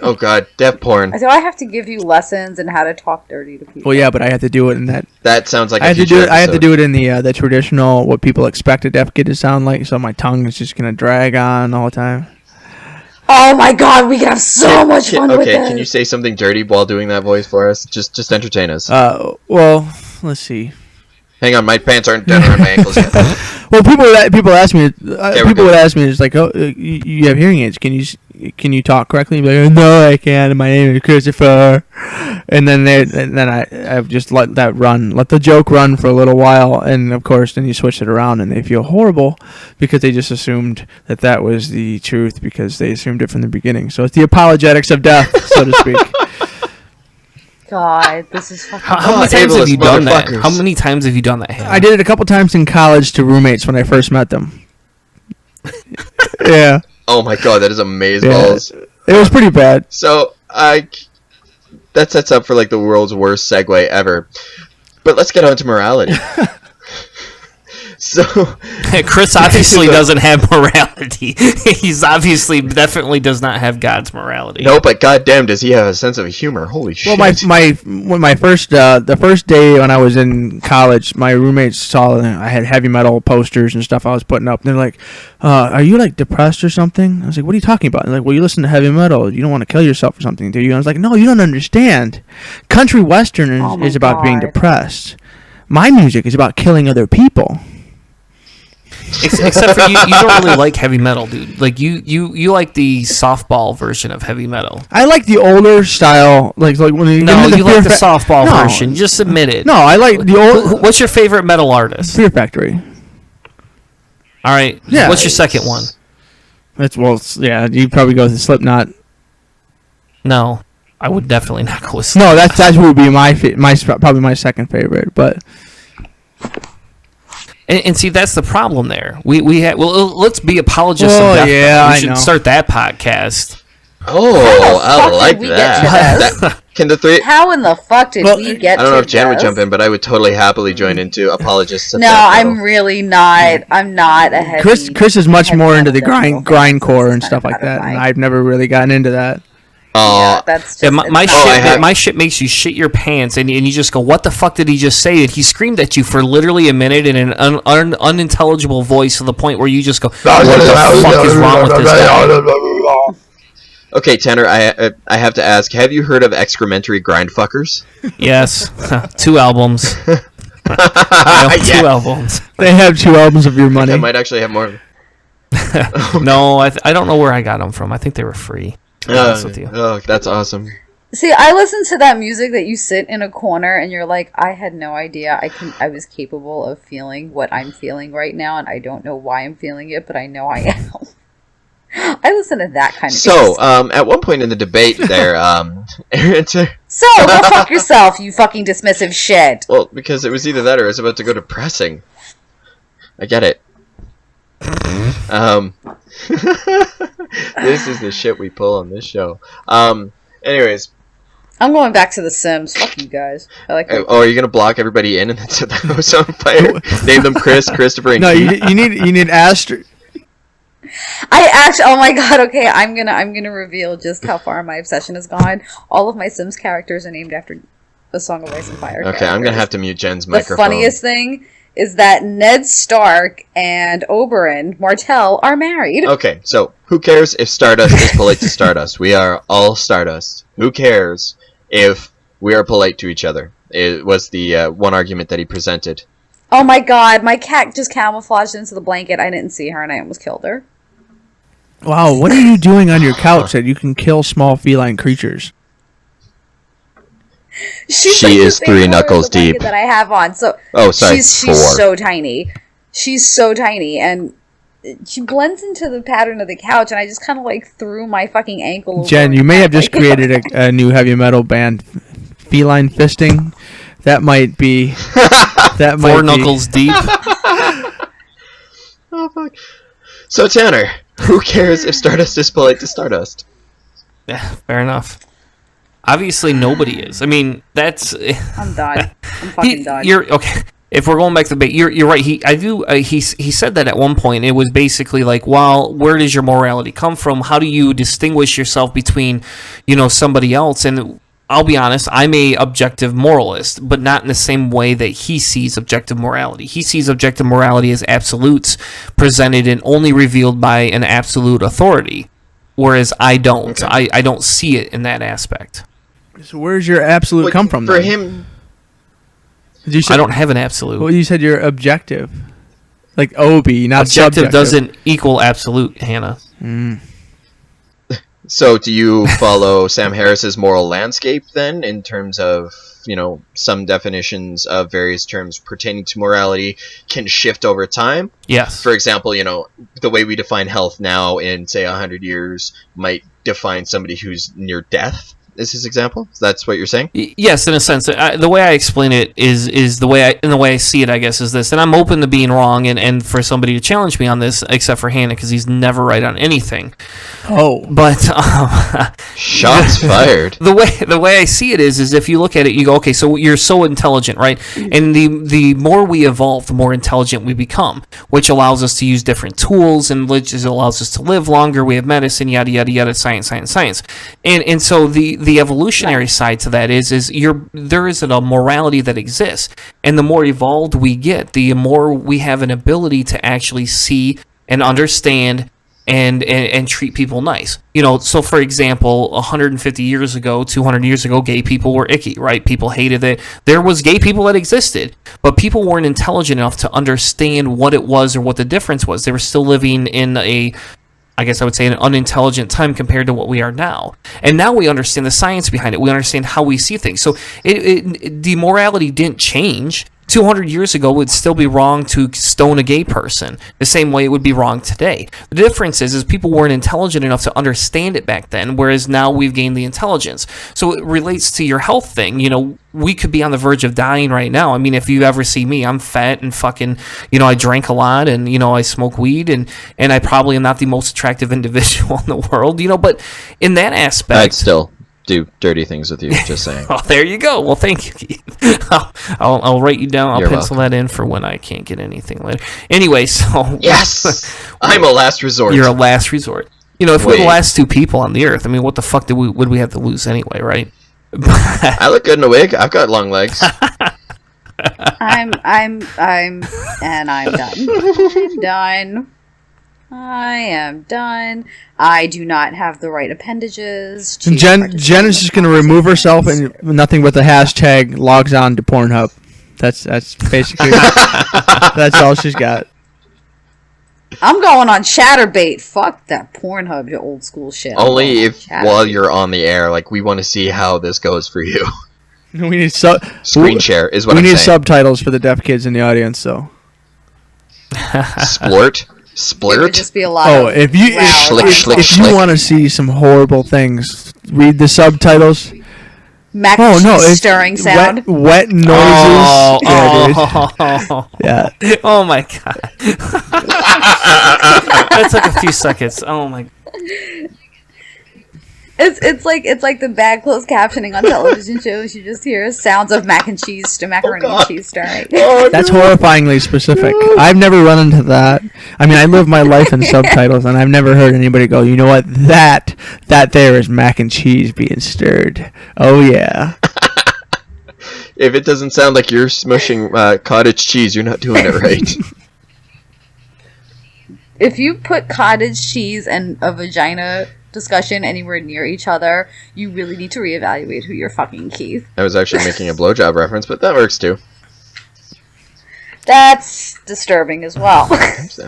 Oh god, deaf porn. So I have to give you lessons in how to talk dirty to people. Well, yeah, but I have to do it in that. That sounds like I have to do it. I have to do it in the traditional what people expect a deaf kid to sound like. So my tongue is just gonna drag on all the time. Oh my god, we can have so much fun with Okay, this. can you say something dirty while doing that voice for us? Just entertain us. Well, let's see. Hang on, my pants aren't down around my ankles yet. Well, people ask me. we're People good. would ask me, it's like, oh, you have hearing aids? Can you can you talk correctly? And be like, no, I can't. And my name is Christopher. And then I just let that run, let the joke run for a little while, and of course, then you switch it around, and they feel horrible because they just assumed that was the truth because they assumed it from the beginning. So it's the apologetics of death, so to speak. God, this is fucking. How many times have you done that? How many times have you done that, Hannah? I did it a couple times in college to roommates when I first met them. Yeah. Oh my god, that is amazeballs. Yeah. It was pretty bad. So that sets up for like the world's worst segue ever. But let's get on to morality. So Chris obviously doesn't have morality. He's obviously definitely does not have God's morality. No, but goddamn, does he have a sense of humor? Holy shit! Well, my first the first day when I was in college, my roommates saw that I had heavy metal posters and stuff I was putting up. And they're like, "Are you like depressed or something?" I was like, "What are you talking about?" And they're like, "Well, you listen to heavy metal. You don't want to kill yourself or something, do you?" And I was like, "No, you don't understand. Country western is about being depressed. My music is about killing other people." Except for you don't really like heavy metal, dude. Like you like the softball version of heavy metal. I like the older style, like when you you like the softball version. Just admit it. No, I like the old. What's your favorite metal artist? Fear Factory. All right. Yeah. What's your second one? You probably go with Slipknot. No, I would definitely not go with. No, that would be my probably my second favorite, but. And see, that's the problem there. We have let's be apologists. I should know. start that podcast. Oh, I like that. Can the three? How in the fuck did we get? I don't know if Jan would jump in, but I would totally happily join into apologists. No, I'm really not. I'm not a heavy. Chris is much more into the grindcore and stuff like that, and I've never really gotten into that. Yeah, that's just, my shit makes you shit your pants, and you just go, "What the fuck did he just say?" And he screamed at you for literally a minute in an unintelligible voice to the point where you just go, "What the fuck is wrong with this guy?" Okay, Tanner, I have to ask: have you heard of excrementary grindfuckers? Yes, 2 albums. Two albums. They have 2 albums of your money. I might actually have more. No, I don't know where I got them from. I think they were free. Oh, that's awesome. See, I listen to that music that you sit in a corner and you're like, I had no idea I was capable of feeling what I'm feeling right now, and I don't know why I'm feeling it, but I know I am. I listen to that kind of music. So, at one point in the debate there, So, go fuck yourself, you fucking dismissive shit. Well, because it was either that or it was about to go depressing. I get it. This is the shit we pull on this show. Anyways. I'm going back to The Sims. Fuck you guys. I like. Oh, are you gonna block everybody in and then set the house on fire? Name them Chris, Christopher, and Keith? you need Astrid. Oh my god, okay, I'm gonna reveal just how far my obsession has gone. All of my Sims characters are named after a Song of Ice and Fire. Okay, I'm gonna have to mute Jen's microphone. The funniest thing is that Ned Stark and Oberyn Martell are married. Okay, so who cares if Stardust is polite to Stardust? We are all Stardust. Who cares if we are polite to each other? It was the one argument that he presented. Oh my god, my cat just camouflaged into the blanket. I didn't see her and I almost killed her. Wow, what are you doing on your couch that you can kill small feline creatures? She is 3 knuckles deep. That I have on. So sorry, she's so tiny. She's so tiny, and she blends into the pattern of the couch. And I just kind of like threw my fucking ankle over. Jen, you may have just created a new heavy metal band, Feline Fisting. That might be 4 knuckles deep. Oh fuck. So Tanner, who cares if Stardust is polite to Stardust? Yeah, fair enough. Obviously, nobody is. I mean, that's. I'm done. I'm fucking done. You're okay. If we're going back to the debate, you're right. He said that at one point. It was basically like, well, where does your morality come from? How do you distinguish yourself between, somebody else? And I'll be honest, I'm a objective moralist, but not in the same way that he sees objective morality. He sees objective morality as absolutes presented and only revealed by an absolute authority, whereas I don't. Okay. I don't see it in that aspect. So where's your absolute come from? For him, I don't have an absolute. Well, you said you're objective, like Obi, not objective. Subjective. Doesn't equal absolute, Hannah. So do you follow Sam Harris's moral landscape then, in terms of, some definitions of various terms pertaining to morality can shift over time? Yes. For example, the way we define health now in, say, 100 years might define somebody who's near death. Is his example? That's what you're saying? Yes, in a sense. The way I explain it is the way I see it, I guess, is this. And I'm open to being wrong and for somebody to challenge me on this, except for Hanna, because he's never right on anything. Oh. But shots fired. The way I see it is if you look at it, you go, okay, so you're so intelligent, right? And the more we evolve, the more intelligent we become, which allows us to use different tools and which allows us to live longer. We have medicine, yada yada yada, science. And so the evolutionary side to that is there is a morality that exists, and the more evolved we get, the more we have an ability to actually see and understand and treat people nice. So for example, 150 years ago, 200 years ago, gay people were icky, right? People hated it. There was gay people that existed, but people weren't intelligent enough to understand what it was or what the difference was. They were still living in I guess I would say an unintelligent time compared to what we are now. And now we understand the science behind it. We understand how we see things. So the morality didn't change. 200 years ago, it would still be wrong to stone a gay person, the same way it would be wrong today. The difference is people weren't intelligent enough to understand it back then, whereas now we've gained the intelligence. So it relates to your health thing. We could be on the verge of dying right now. I mean, if you ever see me, I'm fat and fucking, I drank a lot and, I smoke weed and I probably am not the most attractive individual in the world, but in that aspect... I'd still do dirty things with you, just saying. Oh, there you go. Well, thank you, Keith. I'll write you down. You're pencil welcome. that in for when I can't get anything later. Anyway, so... Yes! I'm a last resort. You're a last resort. If we're the last two people on the earth, I mean, what the fuck would we have to lose anyway, right? I look good in a wig. I've got long legs. I'm done. I'm done. I am done. I do not have the right appendages. To Jen is just going to remove herself and nothing but the hashtag logs on to Pornhub. That's basically that's all she's got. I'm going on Chatterbait. Fuck that Pornhub, you old school shit. Only if while you're on the air, we want to see how this goes for you. We need screen share is what I'm saying. We need subtitles for the deaf kids in the audience, so. Splurt. It would just be a lot. Oh, if you want to see some horrible things, read the subtitles. Mac and cheese stirring sound. Wet noises. Yeah. Oh my god. That took a few seconds. Oh my. It's like the bad closed captioning on television shows. You just hear sounds of macaroni and cheese stirring. That's horrifyingly specific. I've never run into that. I mean, I live my life in subtitles, and I've never heard anybody go, you know what, that there is mac and cheese being stirred. Oh yeah. If it doesn't sound like you're smushing cottage cheese, you're not doing it right. If you put cottage cheese and a vagina discussion anywhere near each other, you really need to reevaluate who you're fucking, Keith. I was actually making a blowjob reference, but that works too. That's disturbing as well.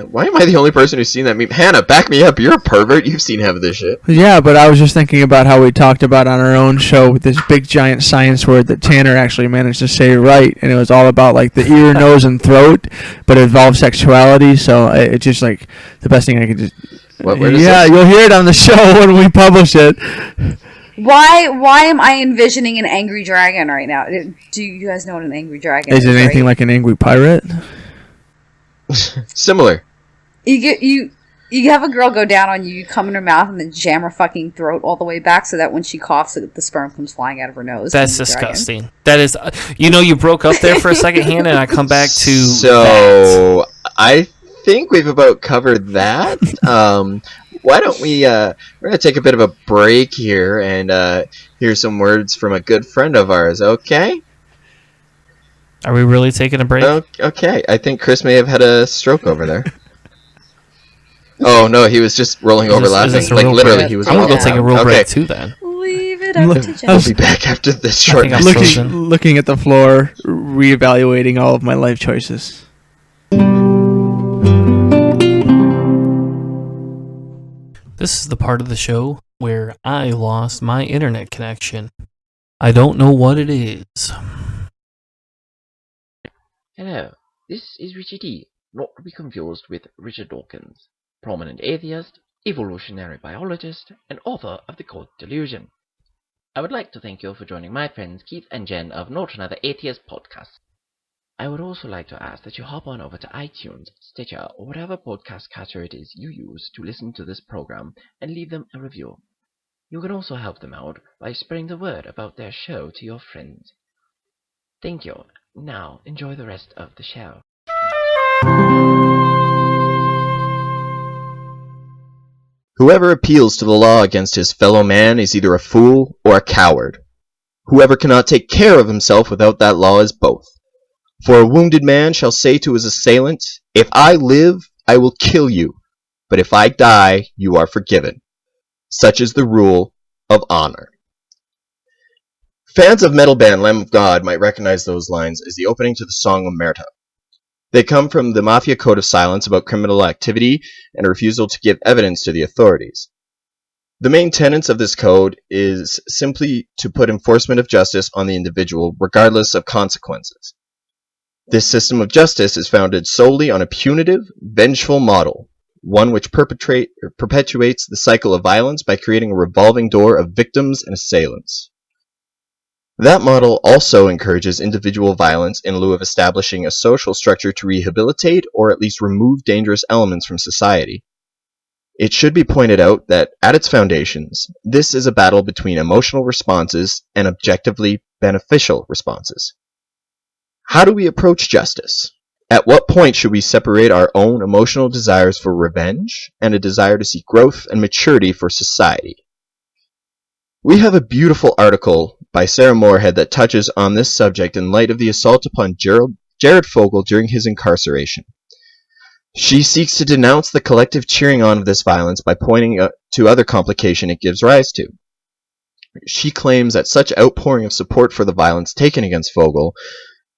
Why am I the only person who's seen that meme? Hanna, back me up. You're a pervert. You've seen half of this shit. Yeah, but I was just thinking about how we talked about on our own show with this big giant science word that Tanner actually managed to say right, and it was all about the ear, nose, and throat, but it involved sexuality, so it's just the best thing I could just... you'll hear it on the show when we publish it. Why am I envisioning an angry dragon right now? Do you guys know what an angry dragon is? Is it anything like an angry pirate? Similar. You have a girl go down on you come in her mouth, and then jam her fucking throat all the way back so that when she coughs, the sperm comes flying out of her nose. That's disgusting. Dragon. That is... you broke up there for a second, Hanna, and I come back to So, I think we've about covered that. Why don't we, we're going to take a bit of a break here and hear some words from a good friend of ours, okay? Are we really taking a break? Okay, I think Chris may have had a stroke over there. Oh, no, he was just rolling over laughing. Literally, break? he was I'm going to go take a real break, okay. too, then. Leave it up to Jen. We'll be back after this short message. Looking at the floor, reevaluating all of my life choices. This is the part of the show where I lost my internet connection. I don't know what it is. Hello, this is Richard E., not to be confused with Richard Dawkins, prominent atheist, evolutionary biologist, and author of The Code Delusion. I would like to thank you for joining my friends Keith and Jen of Not Another Atheist podcast. I would also like to ask that you hop on over to iTunes, Stitcher, or whatever podcast catcher it is you use to listen to this program and leave them a review. You can also help them out by spreading the word about their show to your friends. Thank you. Now, enjoy the rest of the show. Whoever appeals to the law against his fellow man is either a fool or a coward. Whoever cannot take care of himself without that law is both. For a wounded man shall say to his assailant, "If I live, I will kill you, but if I die, you are forgiven." Such is the rule of honor. Fans of metal band Lamb of God might recognize those lines as the opening to the Song Omerta. They come from the Mafia Code of Silence about criminal activity and a refusal to give evidence to the authorities. The main tenets of this code is simply to put enforcement of justice on the individual regardless of consequences. This system of justice is founded solely on a punitive, vengeful model, one which perpetuates the cycle of violence by creating a revolving door of victims and assailants. That model also encourages individual violence in lieu of establishing a social structure to rehabilitate or at least remove dangerous elements from society. It should be pointed out that at its foundations, this is a battle between emotional responses and objectively beneficial responses. How do we approach justice? At what point should we separate our own emotional desires for revenge and a desire to see growth and maturity for society? We have a beautiful article by Sarah Morehead that touches on this subject in light of the assault upon Jared Fogle during his incarceration. She seeks to denounce the collective cheering on of this violence by pointing to other complication it gives rise to. She claims that such outpouring of support for the violence taken against Fogle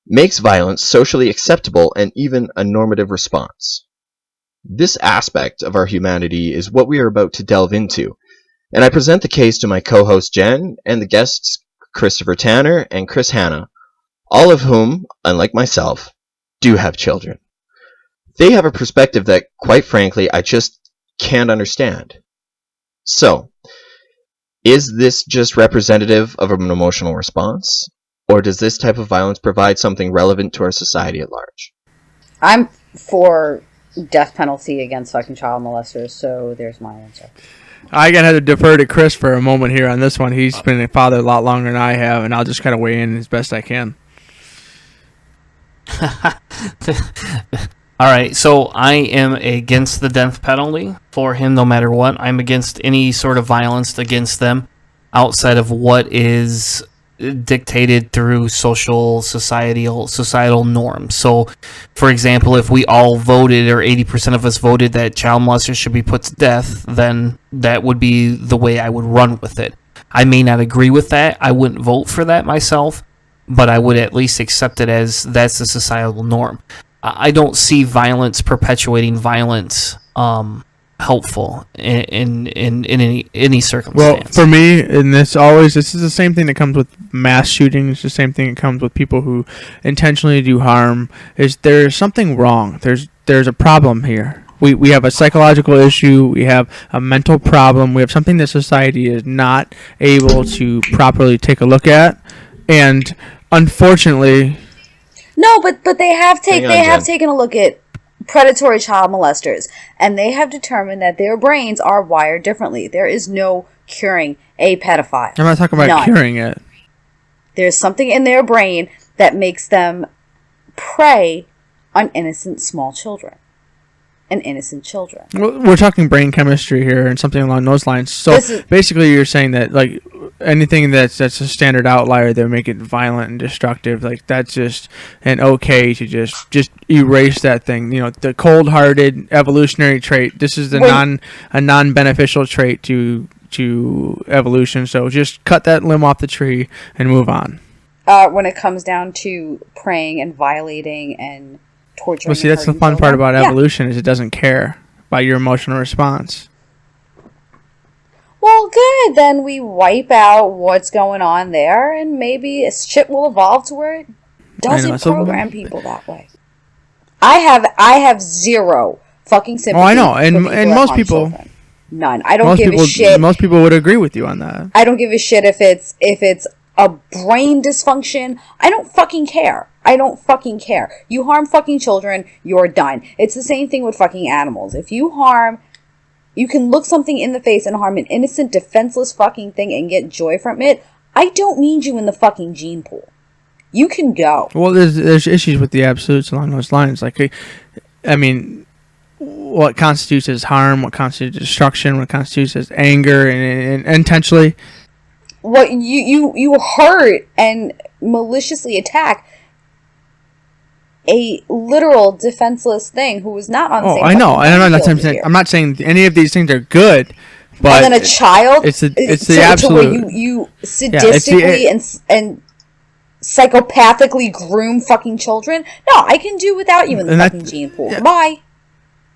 makes violence socially acceptable and even a normative response. This aspect of our humanity is what we are about to delve into, and I present the case to my co-host Jen and the guests Christopher Tanner and Chris Hanna, all of whom, unlike myself, do have children. They have a perspective that, quite frankly, I just can't understand. So, is this just representative of an emotional response? Or does this type of violence provide something relevant to our society at large? I'm for death penalty against fucking child molesters, so there's my answer. I gotta have to defer to Chris for a moment here on this one. He's been a father a lot longer than I have, and I'll just kind of weigh in as best I can. All right, so I am against the death penalty for him no matter what. I'm against any sort of violence against them outside of what is dictated through societal norms. So, for example, if we all voted, or 80% of us voted, that child molesters should be put to death, then that would be the way I would run with it. I may not agree with that. I wouldn't vote for that myself, but I would at least accept it as that's the societal norm. I don't see violence perpetuating violence helpful in any circumstance. Well, for me, and this is the same thing that comes with mass shootings. The same thing that comes with people who intentionally do harm. Is there's something wrong? There's a problem here. We have a psychological issue. We have a mental problem. We have something that society is not able to properly take a look at, and unfortunately, no. But they have taken a look at predatory child molesters, and they have determined that their brains are wired differently. There is no curing a pedophile. I'm not talking about curing it. There's something in their brain that makes them prey on innocent small children. And innocent children. We're talking brain chemistry here and something along those lines. So basically you're saying that like anything that's a standard outlier, they make it violent and destructive. Like that's just an okay to just erase that thing. You know, the cold-hearted evolutionary trait. This is a non-beneficial trait to evolution. So just cut that limb off the tree and move on. When it comes down to preying and violating and torturing. Well, see, that's the fun part about evolution is it doesn't care about your emotional response. Well, good. Then we wipe out what's going on there, and maybe shit will evolve to where it doesn't program people that way. I have zero fucking sympathy. Oh, I know, and most people, children. None. I don't give a shit. Most people would agree with you on that. I don't give a shit if it's a brain dysfunction. I don't fucking care. You harm fucking children, you're done. It's the same thing with fucking animals. If you can look something in the face and harm an innocent, defenseless fucking thing and get joy from it. I don't need you in the fucking gene pool. You can go. Well, there's issues with the absolutes along those lines. Like, I mean, what constitutes as harm, what constitutes destruction, what constitutes as anger, and intentionally. What you hurt and maliciously attack a literal defenseless thing who was not on the same. I know. I'm not saying any of these things are good, but and then a child. It's the absolute. To where you sadistically and psychopathically groom fucking children. No, I can do without you in the fucking gene pool. Yeah.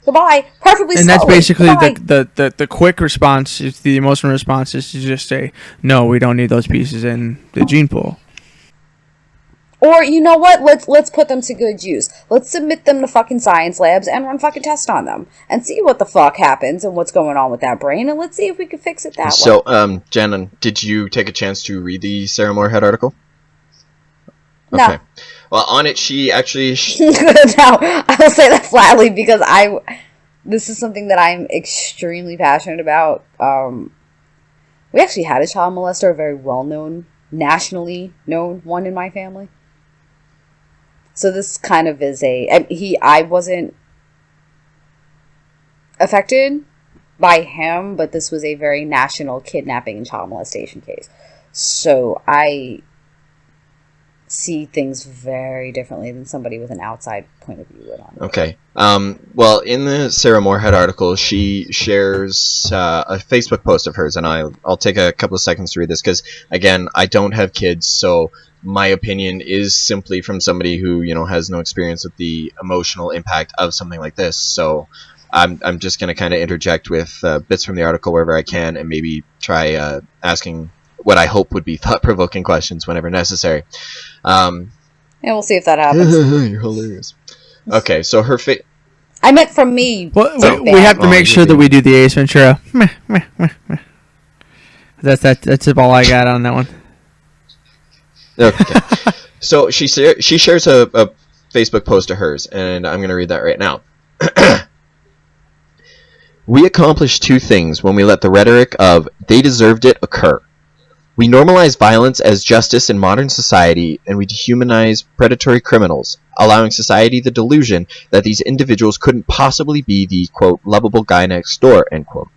Goodbye. Perfectly. And that's basically Goodbye. the quick response. The emotional response is to just say, no, we don't need those pieces in the gene pool. Or, you know what? Let's put them to good use. Let's submit them to fucking science labs and run fucking tests on them. And see what the fuck happens and what's going on with that brain. And let's see if we can fix it that way. So, Jen, did you take a chance to read the Sarah Morehead article? No. Okay. Well, on it, she actually... No, I'll say that flatly because this is something that I'm extremely passionate about. We actually had a child molester, a very well-known, nationally known one in my family. So this kind of is I wasn't affected by him, but this was a very national kidnapping and child molestation case. So I see things very differently than somebody with an outside point of view would on it. Okay. Well, in the Sarah Morehead article, she shares a Facebook post of hers, and I'll take a couple of seconds to read this because, again, I don't have kids, so my opinion is simply from somebody who, has no experience with the emotional impact of something like this. So I'm just going to kind of interject with bits from the article wherever I can, and maybe try asking what I hope would be thought-provoking questions whenever necessary. And we'll see if that happens. You're hilarious. Okay, so her I meant from me. Well, we have to make sure that we do the Ace Ventura. That's all I got on that one. Okay. So she shares a Facebook post of hers, and I'm going to read that right now. We accomplish two things when we let the rhetoric of "they deserved it" occur. We normalize violence as justice in modern society, and we dehumanize predatory criminals, allowing society the delusion that these individuals couldn't possibly be the, quote, lovable guy next door, end quote.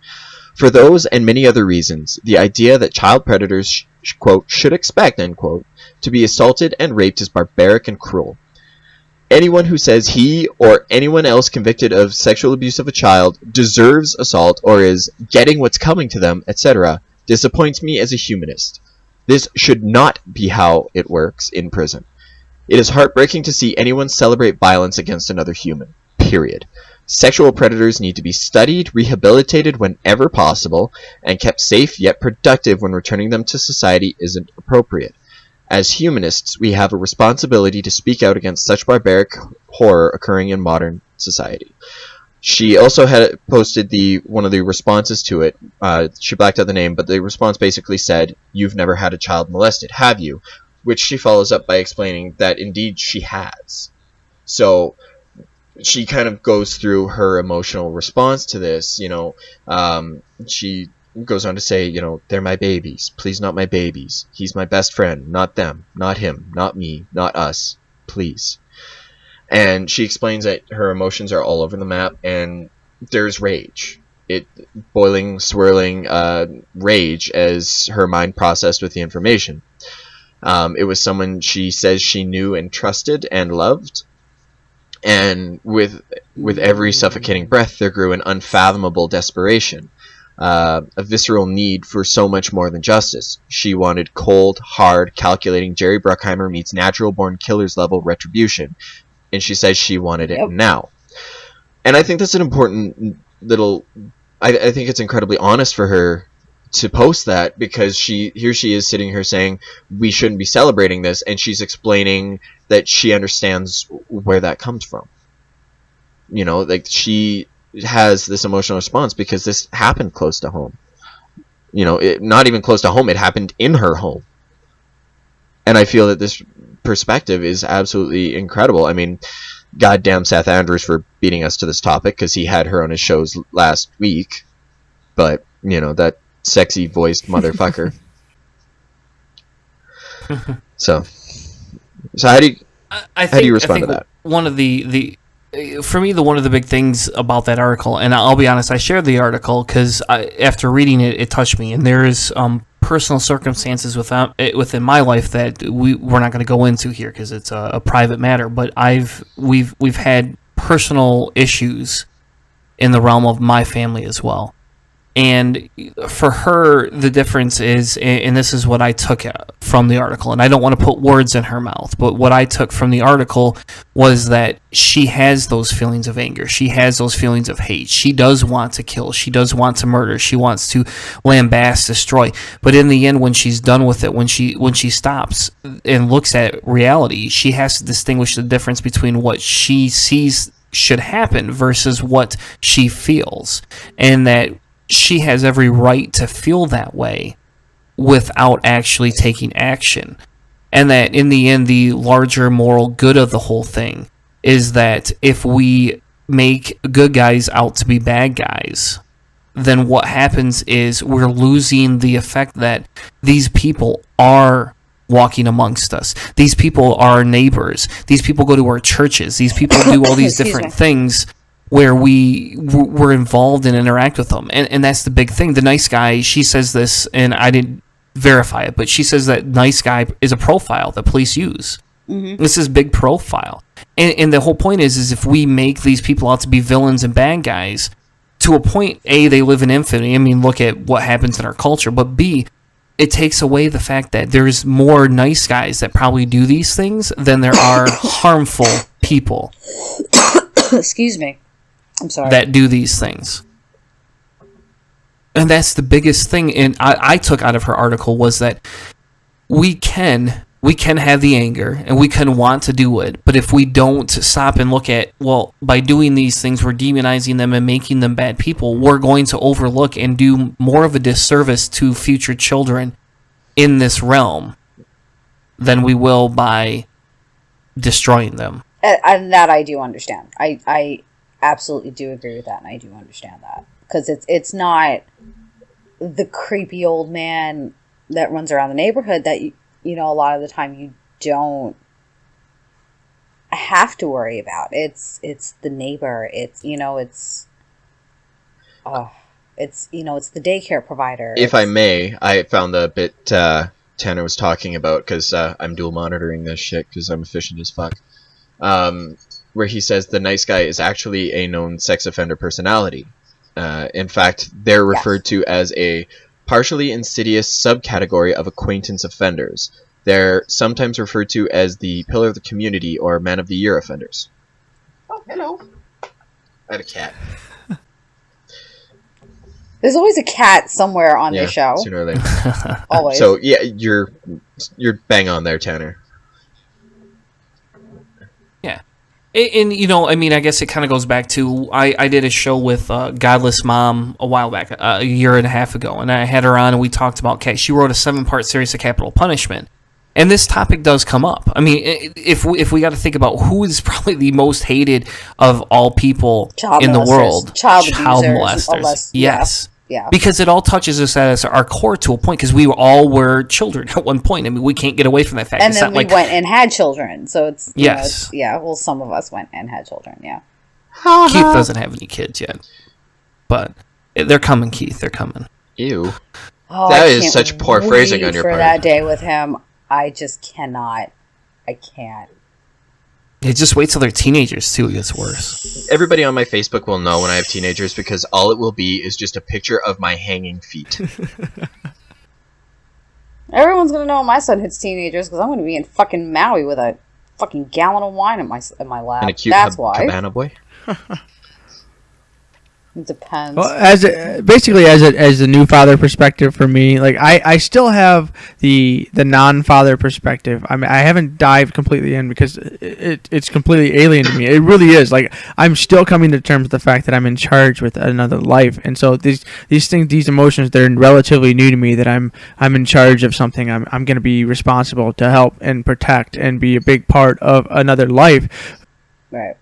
For those and many other reasons, the idea that child predators, quote, should expect, end quote, to be assaulted and raped is barbaric and cruel. Anyone who says he or anyone else convicted of sexual abuse of a child deserves assault or is getting what's coming to them, etc., disappoints me as a humanist. This should not be how it works in prison. It is heartbreaking to see anyone celebrate violence against another human. Period. Sexual predators need to be studied, rehabilitated whenever possible, and kept safe yet productive when returning them to society isn't appropriate. As humanists, we have a responsibility to speak out against such barbaric horror occurring in modern society. She also had posted one of the responses to it. She blacked out the name, but the response basically said, "You've never had a child molested, have you?" Which she follows up by explaining that indeed she has. So she kind of goes through her emotional response to this. She goes on to say, they're my babies. Please, not my babies. He's my best friend, not them, not him, not me, not us. Please. And she explains that her emotions are all over the map, and there's rage. Boiling, swirling rage as her mind processed with the information. It was someone she says she knew and trusted and loved. And with every suffocating breath, there grew an unfathomable desperation. A visceral need for so much more than justice. She wanted cold, hard, calculating Jerry Bruckheimer meets natural-born killers level retribution. And she says she wanted it now. And I think that's an important little... I think it's incredibly honest for her to post that because she is sitting here saying we shouldn't be celebrating this, and she's explaining that she understands where that comes from. You know, like she has this emotional response because this happened close to home. You know, not even close to home, it happened in her home. And I feel that this perspective is absolutely incredible. I mean, goddamn Seth Andrews for beating us to this topic because he had her on his shows last week. But, you know, that sexy voiced motherfucker. So how do you respond to that? One of the for me, one of the big things about that article, and I'll be honest, I shared the article because after reading it, it touched me, and there is personal circumstances within my life that we're not going to go into here because it's a private matter. But we've had personal issues in the realm of my family as well. And for her, the difference is, and this is what I took from the article, and I don't want to put words in her mouth, but what I took from the article was that she has those feelings of anger. She has those feelings of hate. She does want to kill. She does want to murder. She wants to lambast, destroy. But in the end, when she's done with it, when she stops and looks at reality, she has to distinguish the difference between what she sees should happen versus what she feels. And that she has every right to feel that way without actually taking action. And that in the end, the larger moral good of the whole thing is that if we make good guys out to be bad guys, then what happens is we're losing the effect that these people are walking amongst us. These people are our neighbors. These people go to our churches. These people do all these different things where we're involved and interact with them. And that's the big thing. The nice guy, she says this, and I didn't verify it, but she says that nice guy is a profile that police use. Mm-hmm. This is big profile. And the whole point is if we make these people out to be villains and bad guys, to a point, A, they live in infamy. I mean, look at what happens in our culture. But B, it takes away the fact that there's more nice guys that probably do these things than there are harmful people. Excuse me. I'm sorry. That do these things. And that's the biggest thing I took out of her article was that we can have the anger and we can want to do it, but if we don't stop and look at, well, by doing these things, we're demonizing them and making them bad people, we're going to overlook and do more of a disservice to future children in this realm than we will by destroying them. And that I do understand. I absolutely do agree with that, and I do understand that. Because it's not the creepy old man that runs around the neighborhood that, you know, a lot of the time you don't have to worry about. It's the neighbor. It's the daycare provider. If I may, I found the bit Tanner was talking about, because I'm dual monitoring this shit because I'm efficient as fuck. Where he says the nice guy is actually a known sex offender personality. In fact, they're referred to as a partially insidious subcategory of acquaintance offenders. They're sometimes referred to as the pillar of the community or man of the year offenders. Oh, hello. I had a cat. There's always a cat somewhere on the show. Sooner or later. Always. So yeah, you're bang on there, Tanner. And, you know, I mean, I guess it kind of goes back to, I did a show with Godless Mom a while back, a year and a half ago, and I had her on and we talked about, she wrote a 7-part series of capital punishment. And this topic does come up. I mean, if we got to think about who is probably the most hated of all people in the world. Child molesters. Yes. Yeah. Because it all touches us at our core to a point, because we all were children at one point. I mean, we can't get away from that fact. And then we went and had children. So it's, yes. Well, some of us went and had children, yeah. Keith doesn't have any kids yet. But they're coming, Keith. They're coming. Ew. Oh, that is such poor phrasing on your part. For that day with him, I just cannot. I can't. Yeah, just wait till they're teenagers, too. It gets worse. Everybody on my Facebook will know when I have teenagers, because all it will be is just a picture of my hanging feet. Everyone's going to know when my son hits teenagers, because I'm going to be in fucking Maui with a fucking gallon of wine in my lap. And a cute That's why. cabana boy. It depends. Well, as a new father perspective for me, like I still have the non-father perspective. I mean, I haven't dived completely in because it's completely alien to me. It really is. Like I'm still coming to terms with the fact that I'm in charge with another life, and so these things, these emotions, they're relatively new to me. That I'm in charge of something. I'm going to be responsible to help and protect and be a big part of another life. Right.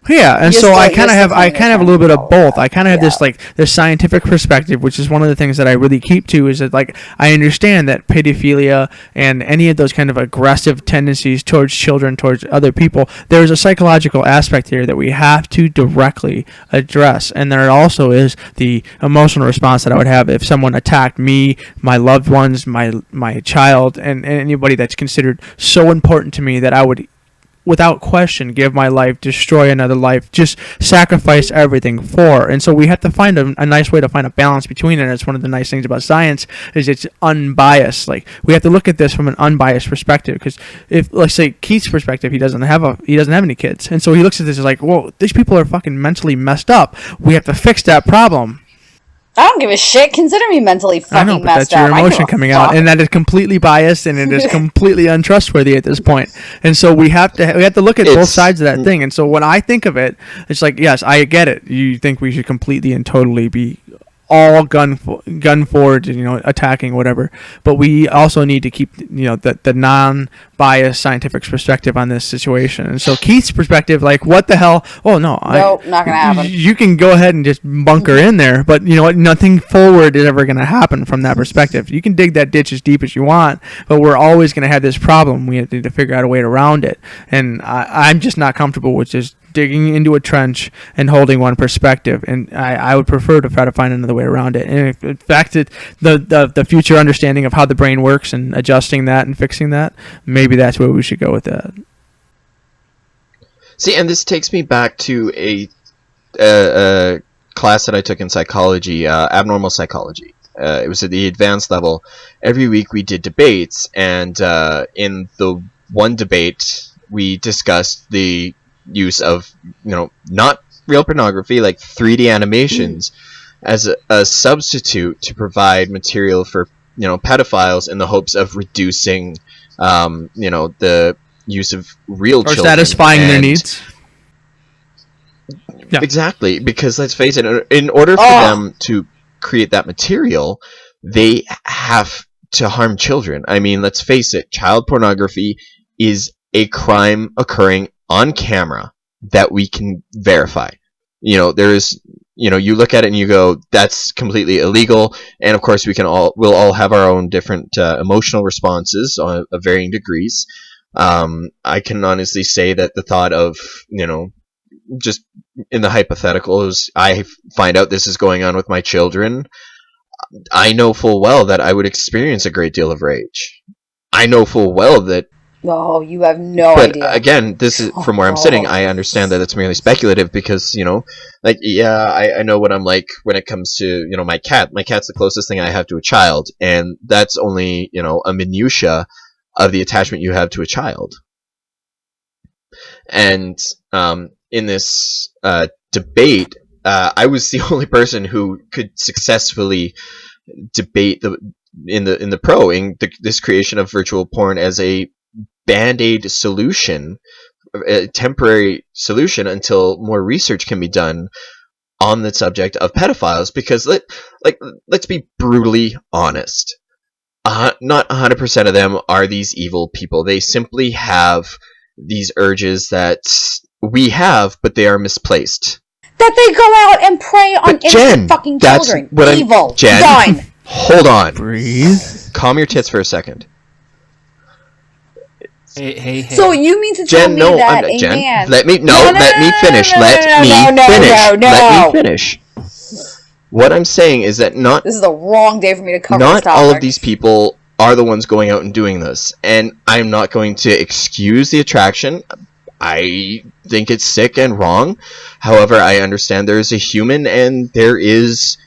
Yeah, and so I kind of have a little bit of both. I kind of have Yeah. this scientific perspective, which is one of the things that I really keep to, is that like I understand that pedophilia and any of those kind of aggressive tendencies towards children, towards other people, there's a psychological aspect here that we have to directly address. And there also is the emotional response that I would have if someone attacked me, my loved ones, my child, and anybody that's considered so important to me that I would, without question, give my life, destroy another life, just sacrifice everything for. And so we have to find a nice way to find a balance between it. And it's one of the nice things about science is it's unbiased. Like we have to look at this from an unbiased perspective, because if, let's say, Keith's perspective, he doesn't have any kids, and so he looks at this as like, whoa, these people are fucking mentally messed up. We have to fix that problem. I don't give a shit. Consider me mentally fucking I know, but messed that's your up. emotion coming out, and that is completely biased, and it is completely untrustworthy at this point. And so we have to look at both sides of that thing. And so when I think of it, it's like, yes, I get it. You think we should completely and totally be all gun forward, attacking whatever. But we also need to keep, the non-biased scientific perspective on this situation. And so Keith's perspective, like, what the hell? Oh no, nope, not gonna happen. You can go ahead and just bunker in there, but you know what? Nothing forward is ever gonna happen from that perspective. You can dig that ditch as deep as you want, but we're always gonna have this problem. We need to figure out a way around it. And I'm just not comfortable with just digging into a trench and holding one perspective, and I would prefer to try to find another way around it. And if, in fact, the future understanding of how the brain works and adjusting that and fixing that, maybe that's where we should go with that. See, and this takes me back to a class that I took in psychology, abnormal psychology. It was at the advanced level. Every week we did debates, and in the one debate we discussed the use of, not real pornography, like 3D animations, as a substitute to provide material for, pedophiles, in the hopes of reducing, the use of real or children. satisfying their needs. Yeah. Exactly, because let's face it, in order for them to create that material, they have to harm children. I mean, let's face it, child pornography is a crime occurring on camera that we can verify. There's, you look at it and you go, that's completely illegal. And of course we'll all have our own different emotional responses of varying degrees. I can honestly say that the thought of, just in the hypothetical, is I find out this is going on with my children, I know full well that I would experience a great deal of rage. I know full well that. Oh, you have no idea. But again, this is from where I'm sitting. I understand that it's merely speculative because, I know what I'm like when it comes to, my cat. My cat's the closest thing I have to a child, and that's only, a minutia of the attachment you have to a child. And in this debate, I was the only person who could successfully debate in this creation of virtual porn as a Band-Aid solution, a temporary solution until more research can be done on the subject of pedophiles. Because let's be brutally honest, not 100% of them are these evil people. They simply have these urges that we have, but they are misplaced. That they go out and prey on innocent fucking children. Evil. Jen, done. Hold on. Breathe. Calm your tits for a second. Hey. So you mean to tell Jen, me no, that a Jen, man... let me finish. Let me finish. What I'm saying is that This is the wrong day for me to cover this not topic. all of these people are the ones going out and doing this, and I'm not going to excuse the attraction. I think it's sick and wrong. However, I understand there is a human, and there is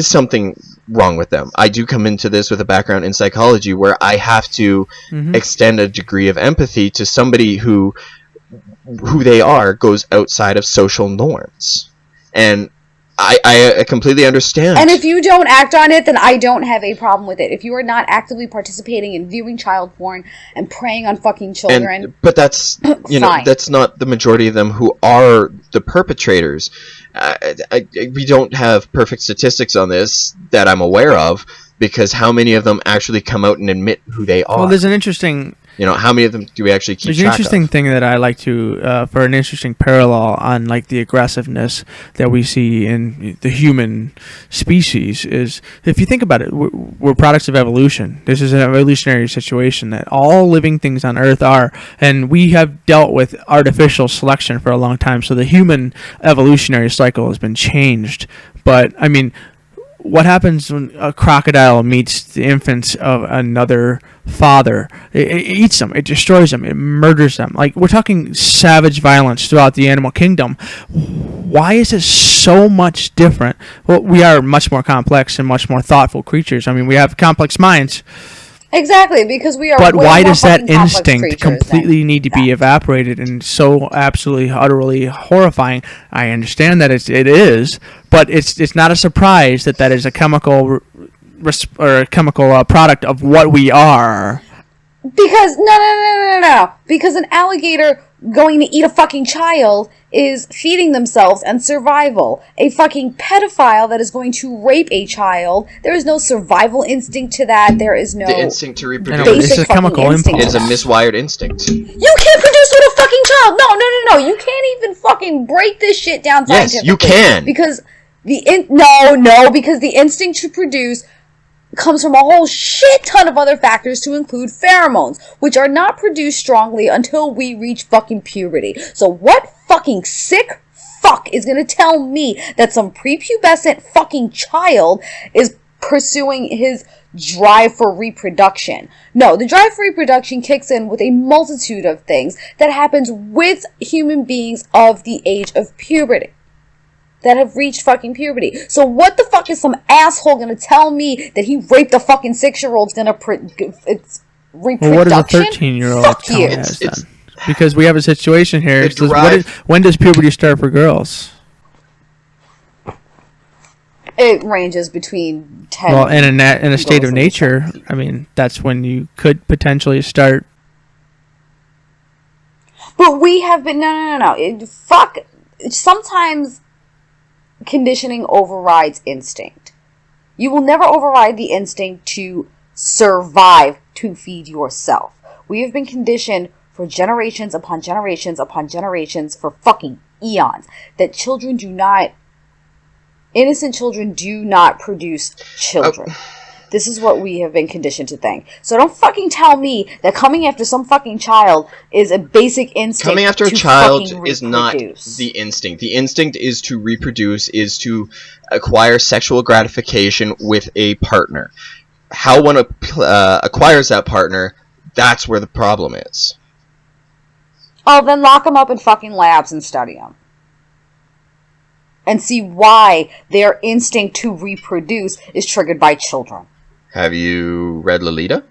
something wrong with them. I do come into this with a background in psychology where I have to extend a degree of empathy to somebody who they are goes outside of social norms. And I completely understand. And if you don't act on it, then I don't have a problem with it. If you are not actively participating in viewing child porn and preying on fucking children, but that's that's not the majority of them who are the perpetrators. We don't have perfect statistics on this that I'm aware of, because how many of them actually come out and admit who they are? Well, there's an interesting... how many of them do we actually keep track of? There's an interesting thing that I like to, for an interesting parallel on like the aggressiveness that we see in the human species is, if you think about it, we're products of evolution. This is an evolutionary situation that all living things on Earth are, and we have dealt with artificial selection for a long time. So the human evolutionary cycle has been changed. But I mean, what happens when a crocodile meets the infants of another father? It eats them, it destroys them, it murders them. Like, we're talking savage violence throughout the animal kingdom. Why is it so much different? Well, we are much more complex and much more thoughtful creatures. I mean, we have complex minds. Exactly, because we are. But way why more does that fucking complex instinct creatures completely than need to that. be evaporated and so absolutely, utterly horrifying? I understand that it is, but it's not a surprise that is a chemical product of what we are. Because no. Because an alligator going to eat a fucking child is feeding themselves and survival. A fucking pedophile that is going to rape a child, there is no survival instinct to that. There is no The instinct to reproduce. It's a chemical impulse. It's a miswired instinct. You can't produce with a fucking child. No. You can't even fucking break this shit down scientifically. Yes, you can. Because because the instinct to produce comes from a whole shit ton of other factors, to include pheromones, which are not produced strongly until we reach fucking puberty. So what fucking sick fuck is gonna tell me that some prepubescent fucking child is pursuing his drive for reproduction? No, the drive for reproduction kicks in with a multitude of things that happens with human beings of the age of puberty, that have reached fucking puberty. So what the fuck is some asshole gonna tell me that he raped a fucking 6-year-old's gonna it's reproduction? Well, what does a 13-year-old Fuck tell you. us then? Because we have a situation here. It It says, derives- when does puberty start for girls? It ranges between 10. Well, in a state goes of into nature, 17. I mean, that's when you could potentially start. But we have been no. Sometimes conditioning overrides instinct. You will never override the instinct to survive, to feed yourself. We have been conditioned for generations upon generations upon generations, for fucking eons, that innocent children do not produce children. This is what we have been conditioned to think. So don't fucking tell me that coming after some fucking child is a basic instinct. Coming after a to child fucking is not reproduce. the instinct. The instinct is to reproduce, is to acquire sexual gratification with a partner. How one acquires that partner, that's where the problem is. Oh, then lock them up in fucking labs and study them. And see why their instinct to reproduce is triggered by children. Have you read Lolita?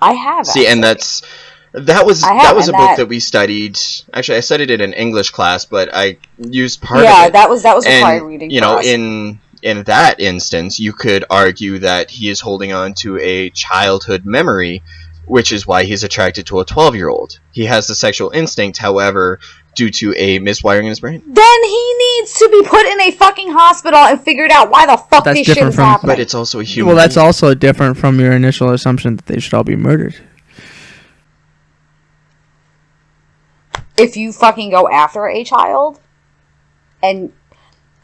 I have. See, and actually. that was I have, a and book that we studied. Actually, I studied it in English class, but I used part of Yeah, it. that was required And, reading. you for know, us. in that instance, you could argue that he is holding on to a childhood memory, which is why he's attracted to a 12-year-old. He has the sexual instinct, however, due to a miswiring in his brain. Then he needs to be put in a fucking hospital and figured out why the fuck That's this shit different is from- happening. But it's also a human. Well, that's being. also different from your initial assumption that they should all be murdered. If you fucking go after a child, and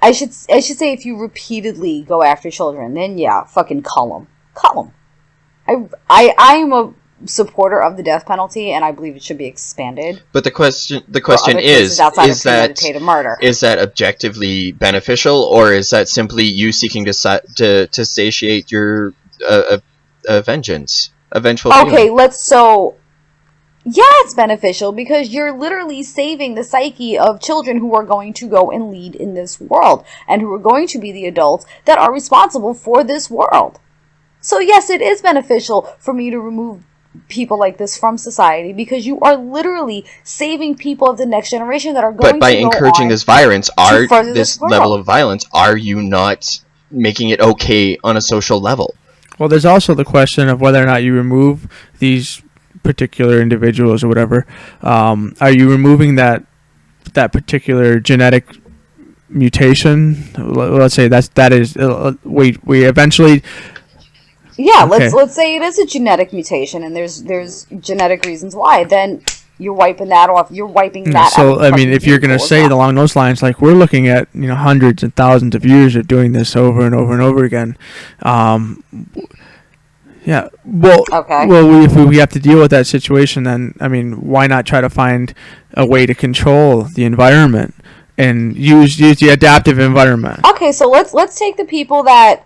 I should say if you repeatedly go after children, then yeah, fucking cull them. I am a supporter of the death penalty, and I believe it should be expanded. But the question for other cases is outside of is that premeditated murder. is that objectively beneficial, or is that simply you seeking to satiate your vengeance, a vengeful Okay, feeling? yeah, it's beneficial because you're literally saving the psyche of children who are going to go and lead in this world and who are going to be the adults that are responsible for this world. So yes, it is beneficial for me to remove people like this from society, because you are literally saving people of the next generation that are going to But by go encouraging on this violence, this level world. of violence, are you not making it okay on a social level? Well, there's also the question of whether or not you remove these particular individuals or whatever. Are you removing that particular genetic mutation? Let's say that is we eventually. Yeah, Okay. let's say it is a genetic mutation, and there's genetic reasons why. Then you're wiping that off. You're wiping that. out So of I mean, fucking if you're going to people as say it well. along those lines, like we're looking at hundreds and thousands of years of doing this over and over and over again. Yeah. Well. Okay. Well, if we have to deal with that situation, then I mean, why not try to find a way to control the environment and use the adaptive environment? Okay, so let's take the people that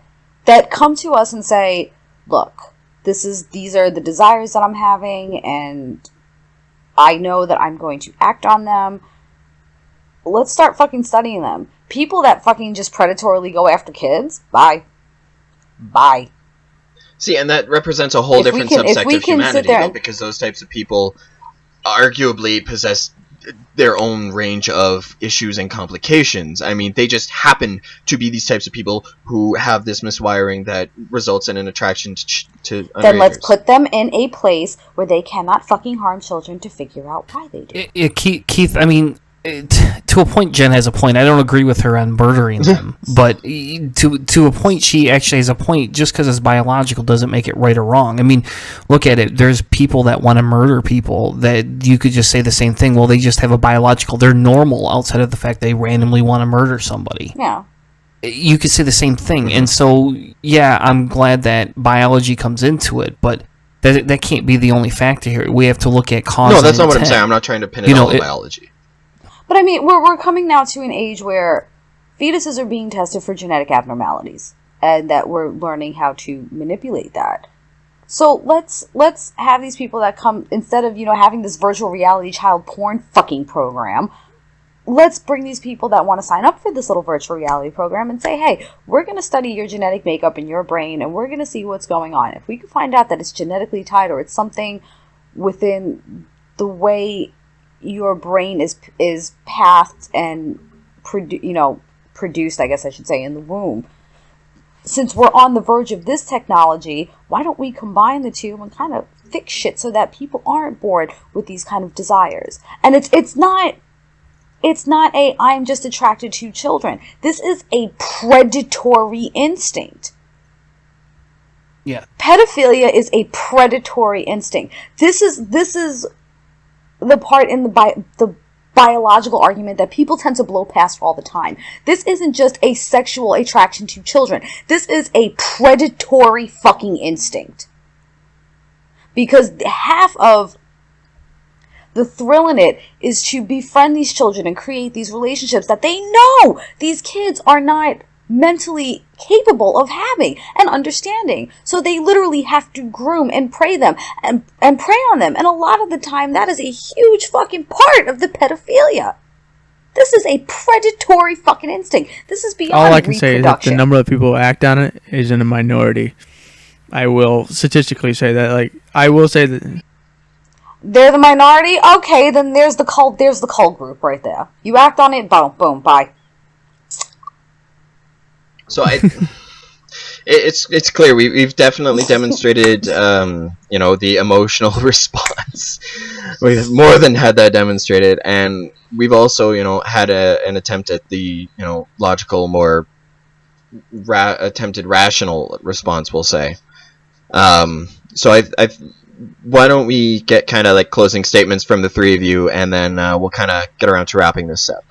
come to us and say, look, these are the desires that I'm having, and I know that I'm going to act on them. Let's start fucking studying them. People that fucking just predatorily go after kids, bye. See, and that represents a whole different subsect of humanity, though, because those types of people arguably possess their own range of issues and complications. I mean, they just happen to be these types of people who have this miswiring that results in an attraction to underagers. Then let's put them in a place where they cannot fucking harm children to figure out why they do. Keith, I mean, to a point, Jen has a point. I don't agree with her on murdering them, but to a point, she actually has a point. Just because it's biological doesn't make it right or wrong. I mean, look at it. There's people that want to murder people that you could just say the same thing. Well, they just have a biological. They're normal outside of the fact they randomly want to murder somebody. Yeah. You could say the same thing. And so, yeah, I'm glad that biology comes into it, but that can't be the only factor here. We have to look at cause. No, that's and not what I'm intent. saying. I'm not trying to pin it all on biology. But I mean, we're coming now to an age where fetuses are being tested for genetic abnormalities, and that we're learning how to manipulate that. So let's have these people that come, instead of having this virtual reality child porn fucking program. Let's bring these people that want to sign up for this little virtual reality program and say, hey, we're going to study your genetic makeup in your brain, and we're going to see what's going on. If we can find out that it's genetically tied, or it's something within the way your brain is pathed and produced, I guess I should say, in the womb. Since we're on the verge of this technology, why don't we combine the two and kind of fix shit so that people aren't bored with these kind of desires? And it's not a I'm just attracted to children. This is a predatory instinct. Yeah. Pedophilia is a predatory instinct. This is the part in the biological argument that people tend to blow past all the time. This isn't just a sexual attraction to children. This is a predatory fucking instinct. Because half of the thrill in it is to befriend these children and create these relationships that they know these kids are not mentally capable of having and understanding. So they literally have to groom and prey them and prey on them. And a lot of the time, that is a huge fucking part of the pedophilia. This is a predatory fucking instinct. This is beyond All I can say is that the reproduction. number of people who act on it is in a minority. I will statistically say that. Like, I will say that. They're the minority? Okay, then there's the cult group right there. You act on it, boom, boom, bye. So it's clear we've definitely demonstrated the emotional response. We've more than had that demonstrated, and we've also had an attempt at the logical, more attempted rational response, we'll say. So I've why don't we get kind of like closing statements from the three of you, and then we'll kind of get around to wrapping this up.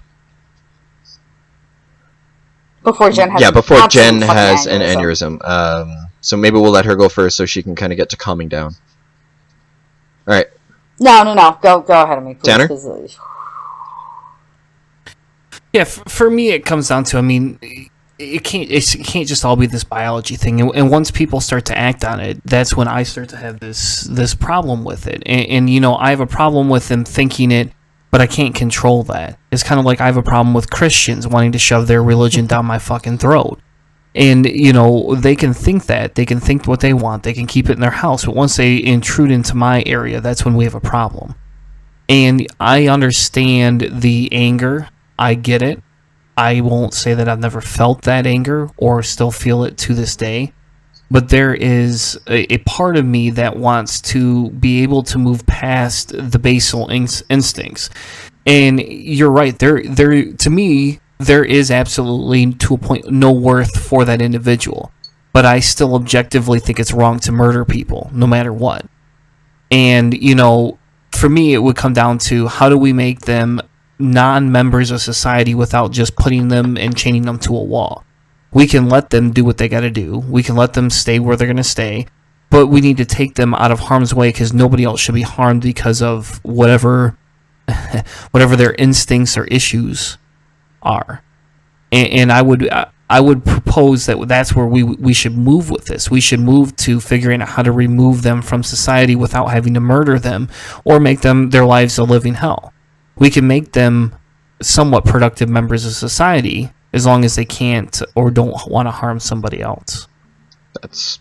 Before Jen has an aneurysm. So maybe we'll let her go first so she can kind of get to calming down. All right. No. Go ahead of me, please. Tanner? Yeah, for me, it comes down to, I mean, it can't just all be this biology thing. And once people start to act on it, that's when I start to have this problem with it. And I have a problem with them thinking it, but I can't control that. It's kind of like I have a problem with Christians wanting to shove their religion down my fucking throat. And, they can think that. They can think what they want. They can keep it in their house. But once they intrude into my area, that's when we have a problem. And I understand the anger. I get it. I won't say that I've never felt that anger or still feel it to this day. But there is a part of me that wants to be able to move past the basal instincts. And you're right. There, to me, there is absolutely, to a point, no worth for that individual. But I still objectively think it's wrong to murder people, no matter what. And, for me, it would come down to how do we make them non-members of society without just putting them and chaining them to a wall. We can let them do what they got to do. We can let them stay where they're going to stay. But we need to take them out of harm's way because nobody else should be harmed because of whatever their instincts or issues are. And I would propose that that's where we should move with this. We should move to figuring out how to remove them from society without having to murder them or make their lives a living hell. We can make them somewhat productive members of society as long as they can't or don't want to harm somebody else. That's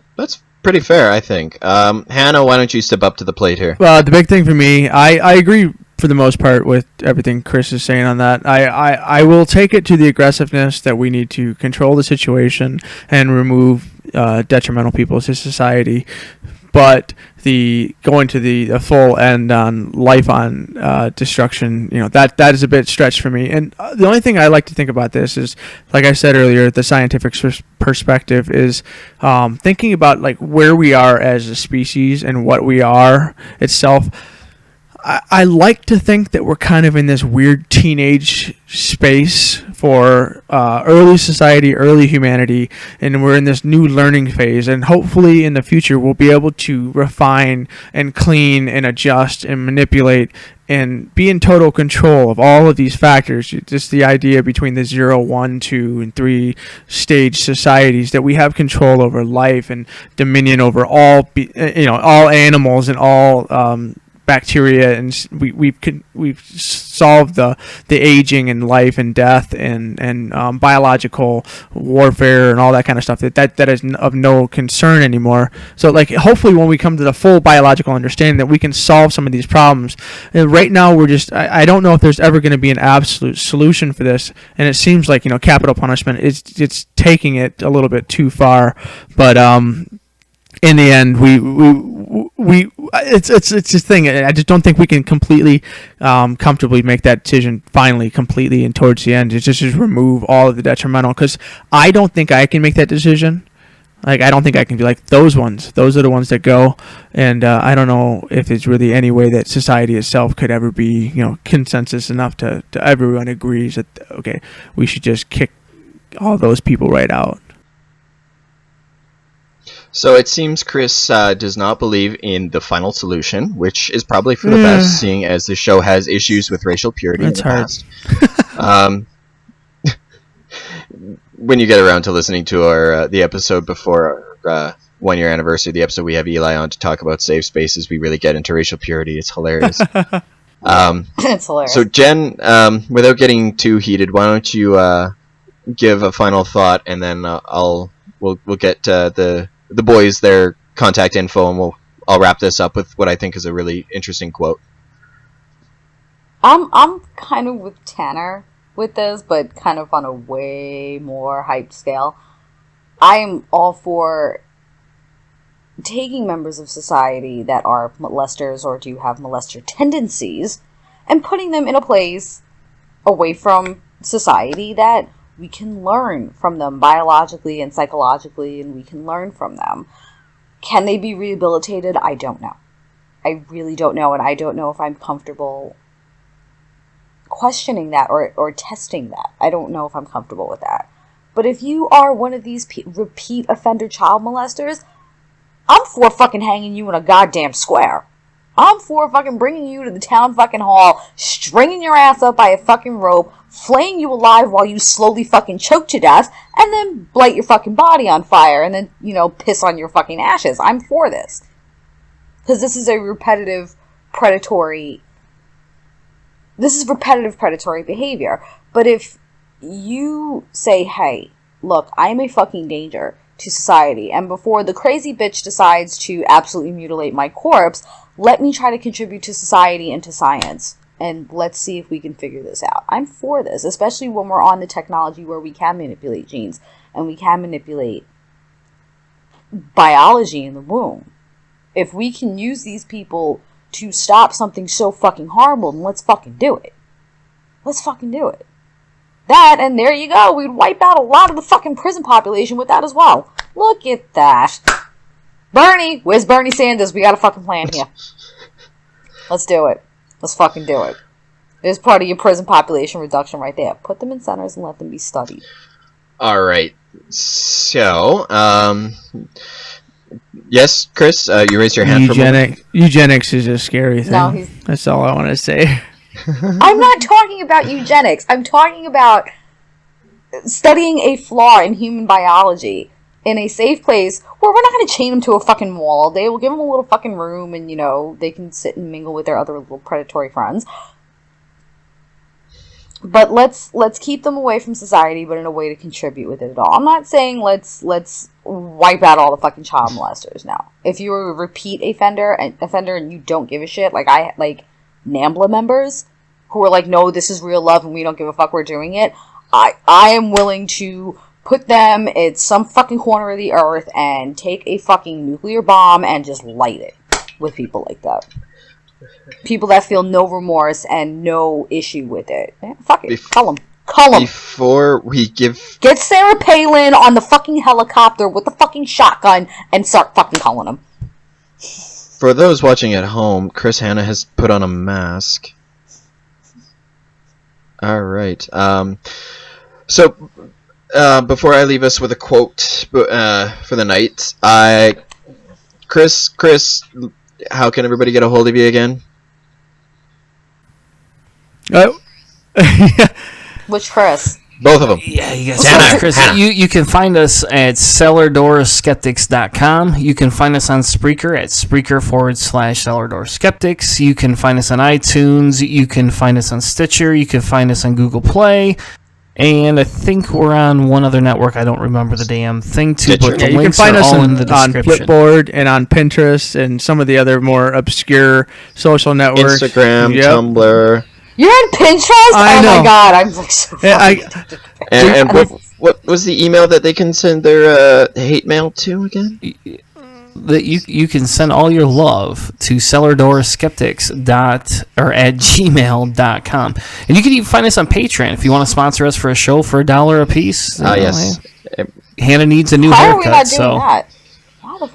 pretty fair, I think. Hannah, why don't you step up to the plate here? Well, the big thing for me, I agree for the most part with everything Chris is saying on that. I will take it to the aggressiveness that we need to control the situation and remove detrimental people to society. But going to the full end on life on destruction, that is a bit stretched for me. And the only thing I like to think about this is, like I said earlier, the scientific perspective is thinking about like where we are as a species and what we are itself. I like to think that we're kind of in this weird teenage space for early society, early humanity, and we're in this new learning phase. And hopefully in the future we'll be able to refine and clean and adjust and manipulate and be in total control of all of these factors. Just the idea between the 0, 1, 2, and 3 stage societies that we have control over life and dominion over all animals and all bacteria, and we've solved the aging and life and death and biological warfare and all that kind of stuff that is of no concern anymore. So like hopefully when we come to the full biological understanding that we can solve some of these problems. And right now we're just I don't know if there's ever going to be an absolute solution for this, and it seems like capital punishment it's taking it a little bit too far, but in the end, it's this thing. I just don't think we can completely, comfortably make that decision finally, completely, and towards the end, it's just remove all of the detrimental. Because I don't think I can make that decision. Like I don't think I can be like those ones. Those are the ones that go. And I don't know if there's really any way that society itself could ever be, consensus enough to everyone agrees that okay, we should just kick all those people right out. So it seems Chris does not believe in the final solution, which is probably for the best, seeing as the show has issues with racial purity in the past. When you get around to listening to our the episode before our 1-year anniversary, the episode we have Eli on to talk about safe spaces, we really get into racial purity. It's hilarious. It's hilarious. So Jen, without getting too heated, why don't you give a final thought, and then we'll get the boys their contact info, and I'll wrap this up with what I think is a really interesting quote. I'm kind of with Tanner with this, but kind of on a way more hyped scale. I'm all for taking members of society that are molesters or do have molester tendencies and putting them in a place away from society that we can learn from them biologically and psychologically, and we can learn from them. Can they be rehabilitated? I don't know. I really don't know, and I don't know if I'm comfortable questioning that or testing that. I don't know if I'm comfortable with that. But if you are one of these repeat offender child molesters, I'm for fucking hanging you in a goddamn square. I'm for fucking bringing you to the town fucking hall, stringing your ass up by a fucking rope, flaying you alive while you slowly fucking choke to death, and then light your fucking body on fire, and then, piss on your fucking ashes. I'm for this. Because this is repetitive predatory behavior. But if you say, hey, look, I'm a fucking danger to society, and before the crazy bitch decides to absolutely mutilate my corpse, let me try to contribute to society and to science, and let's see if we can figure this out. I'm for this, especially when we're on the technology where we can manipulate genes, and we can manipulate biology in the womb. If we can use these people to stop something so fucking horrible, then let's fucking do it. Let's fucking do it. That, and there you go, we'd wipe out a lot of the fucking prison population with that as well. Look at that. Bernie, where's Bernie Sanders? We got a fucking plan here. Let's do it. Let's fucking do it. There's part of your prison population reduction right there. Put them in centers and let them be studied. Alright. So, yes, Chris, you raised your hand for a moment. Eugenics is a scary thing. No, That's all I want to say. I'm not talking about eugenics. I'm talking about studying a flaw in human biology in a safe place where we're not going to chain them to a fucking wall. They will give them a little fucking room and, they can sit and mingle with their other little predatory friends. But let's keep them away from society, but in a way to contribute with it at all. I'm not saying let's wipe out all the fucking child molesters now. If you're a repeat offender and you don't give a shit, like NAMBLA members who are like, no, this is real love and we don't give a fuck, we're doing it. I am willing to put them at some fucking corner of the earth and take a fucking nuclear bomb and just light it with people like that. People that feel no remorse and no issue with it. Yeah, fuck it. Cull them. Before we get Sarah Palin on the fucking helicopter with the fucking shotgun and start fucking culling them. For those watching at home, Chris Hanna has put on a mask. Alright. So, before I leave us with a quote for the night, Chris, how can everybody get a hold of you again? Oh. Which Chris? Both of them. Yeah, you guys. Chris, you can find us at cellardoorskeptics.com. You can find us on Spreaker at Spreaker/cellardoorskeptics. You can find us on iTunes. You can find us on Stitcher. You can find us on Google Play. And I think we're on one other network. I don't remember the damn thing too, but the links are all in the description. On Flipboard and on Pinterest and some of the other more obscure social networks. Instagram, Tumblr. You're on Pinterest? I know. My god, I'm like so fucking And what was the email that they can send their hate mail to again? That you can send all your love to cellardoorskeptics@gmail.com. And you can even find us on Patreon if you want to sponsor us for a show for $1 a piece. Yes. Hannah needs a new How haircut. Are we not doing that?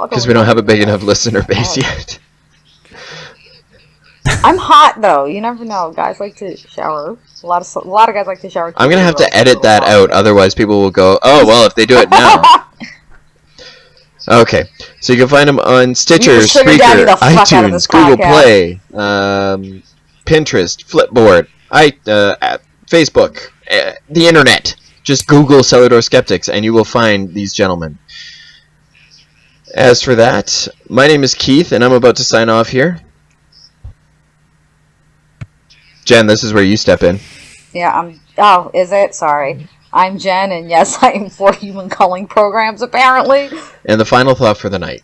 Because we don't have a big enough listener base yet. I'm hot though. You never know. Guys like to shower. A lot of guys like to shower. I'm gonna have to edit that out, otherwise people will go, "Oh well, if they do it now." Okay, so you can find them on Stitcher, Spreaker, iTunes, Google Play, Pinterest, Flipboard, Facebook, the internet. Just Google Cellar Door Skeptics, and you will find these gentlemen. As for that, my name is Keith, and I'm about to sign off here. Jen, this is where you step in. Yeah, oh, is it? Sorry. I'm Jen, and yes, I am for human culling programs, apparently. And the final thought for the night.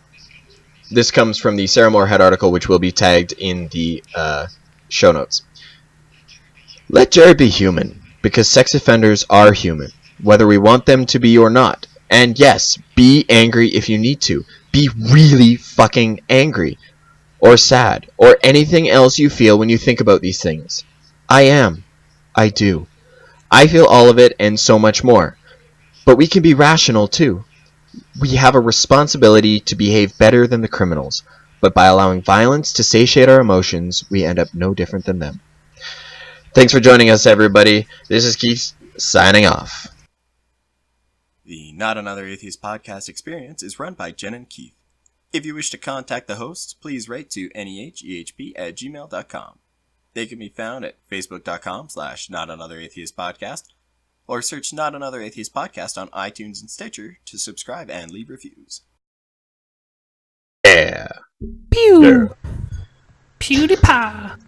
This comes from the Sarah Morehead article, which will be tagged in the show notes. Let Jared be human, because sex offenders are human, whether we want them to be or not. And yes, be angry if you need to. Be really fucking angry. Or sad. Or anything else you feel when you think about these things. I am. I do. I feel all of it and so much more. But we can be rational too. We have a responsibility to behave better than the criminals. But by allowing violence to satiate our emotions, we end up no different than them. Thanks for joining us, everybody. This is Keith, signing off. The Not Another Atheist podcast experience is run by Jen and Keith. If you wish to contact the hosts, please write to nehehp@gmail.com. They can be found at facebook.com/NotAnotherAtheistPodcast or search Not Another Atheist Podcast on iTunes and Stitcher to subscribe and leave reviews. Yeah. Pew! PewDiePie!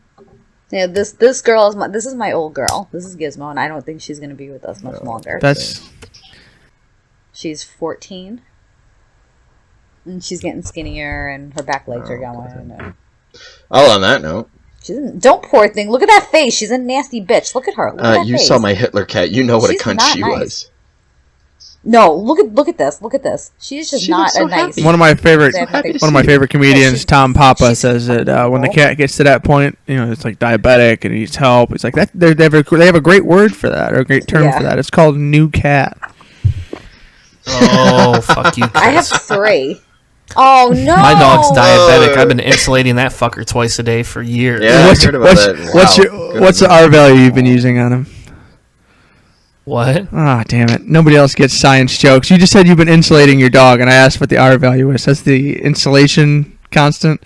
Yeah, this girl is this is my old girl. This is Gizmo, and I don't think she's gonna be with us much longer. That's She's 14. And she's getting skinnier, and her back legs are going. And All on that note. Don't poor thing. Look at that face. She's a nasty bitch. Look at her. Look at that you face. saw my Hitler cat. You know what She's a cunt not she nice. was. No, look at this. Look at this. She's just She not looks so a nice. happy. One of my favorite They have nothing to one of my see. favorite comedians, she's- Tom Papa, she's says that when the unbelievable. cat gets to that point, it's like diabetic and he needs help. It's like that they have a great word for that, or a great term Yeah. for that. It's called new cat. Oh, fuck you, Chris. I have 3. Oh no! My dog's diabetic. I've been insulating that fucker twice a day for years. Yeah, what's I heard about that. Wow. what's the R value you've been using on him? What? Ah, damn it! Nobody else gets science jokes. You just said you've been insulating your dog, and I asked what the R value is. That's the insulation constant.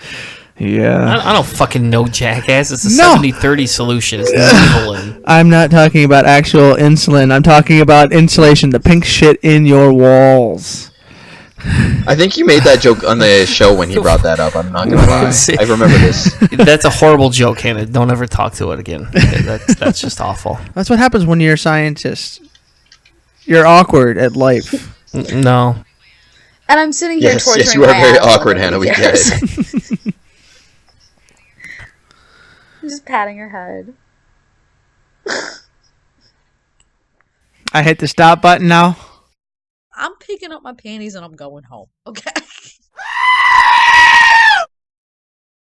Yeah. I don't fucking know, jackass. It's a No. 70-30 solution. It's Evelyn. I'm not talking about actual insulin. I'm talking about insulation, the pink shit in your walls. I think you made that joke on the show when he brought that up. I'm not gonna lie. I remember this. That's a horrible joke, Hannah. Don't ever talk to it again. That's just awful. That's what happens when you're a scientist. You're awkward at life. No. And I'm sitting here Yes, torturing yes, you are my very asshole awkward, for Hannah. We years. get it. I'm just patting her head. I hit the stop button now. I'm picking up my panties and I'm going home. Okay.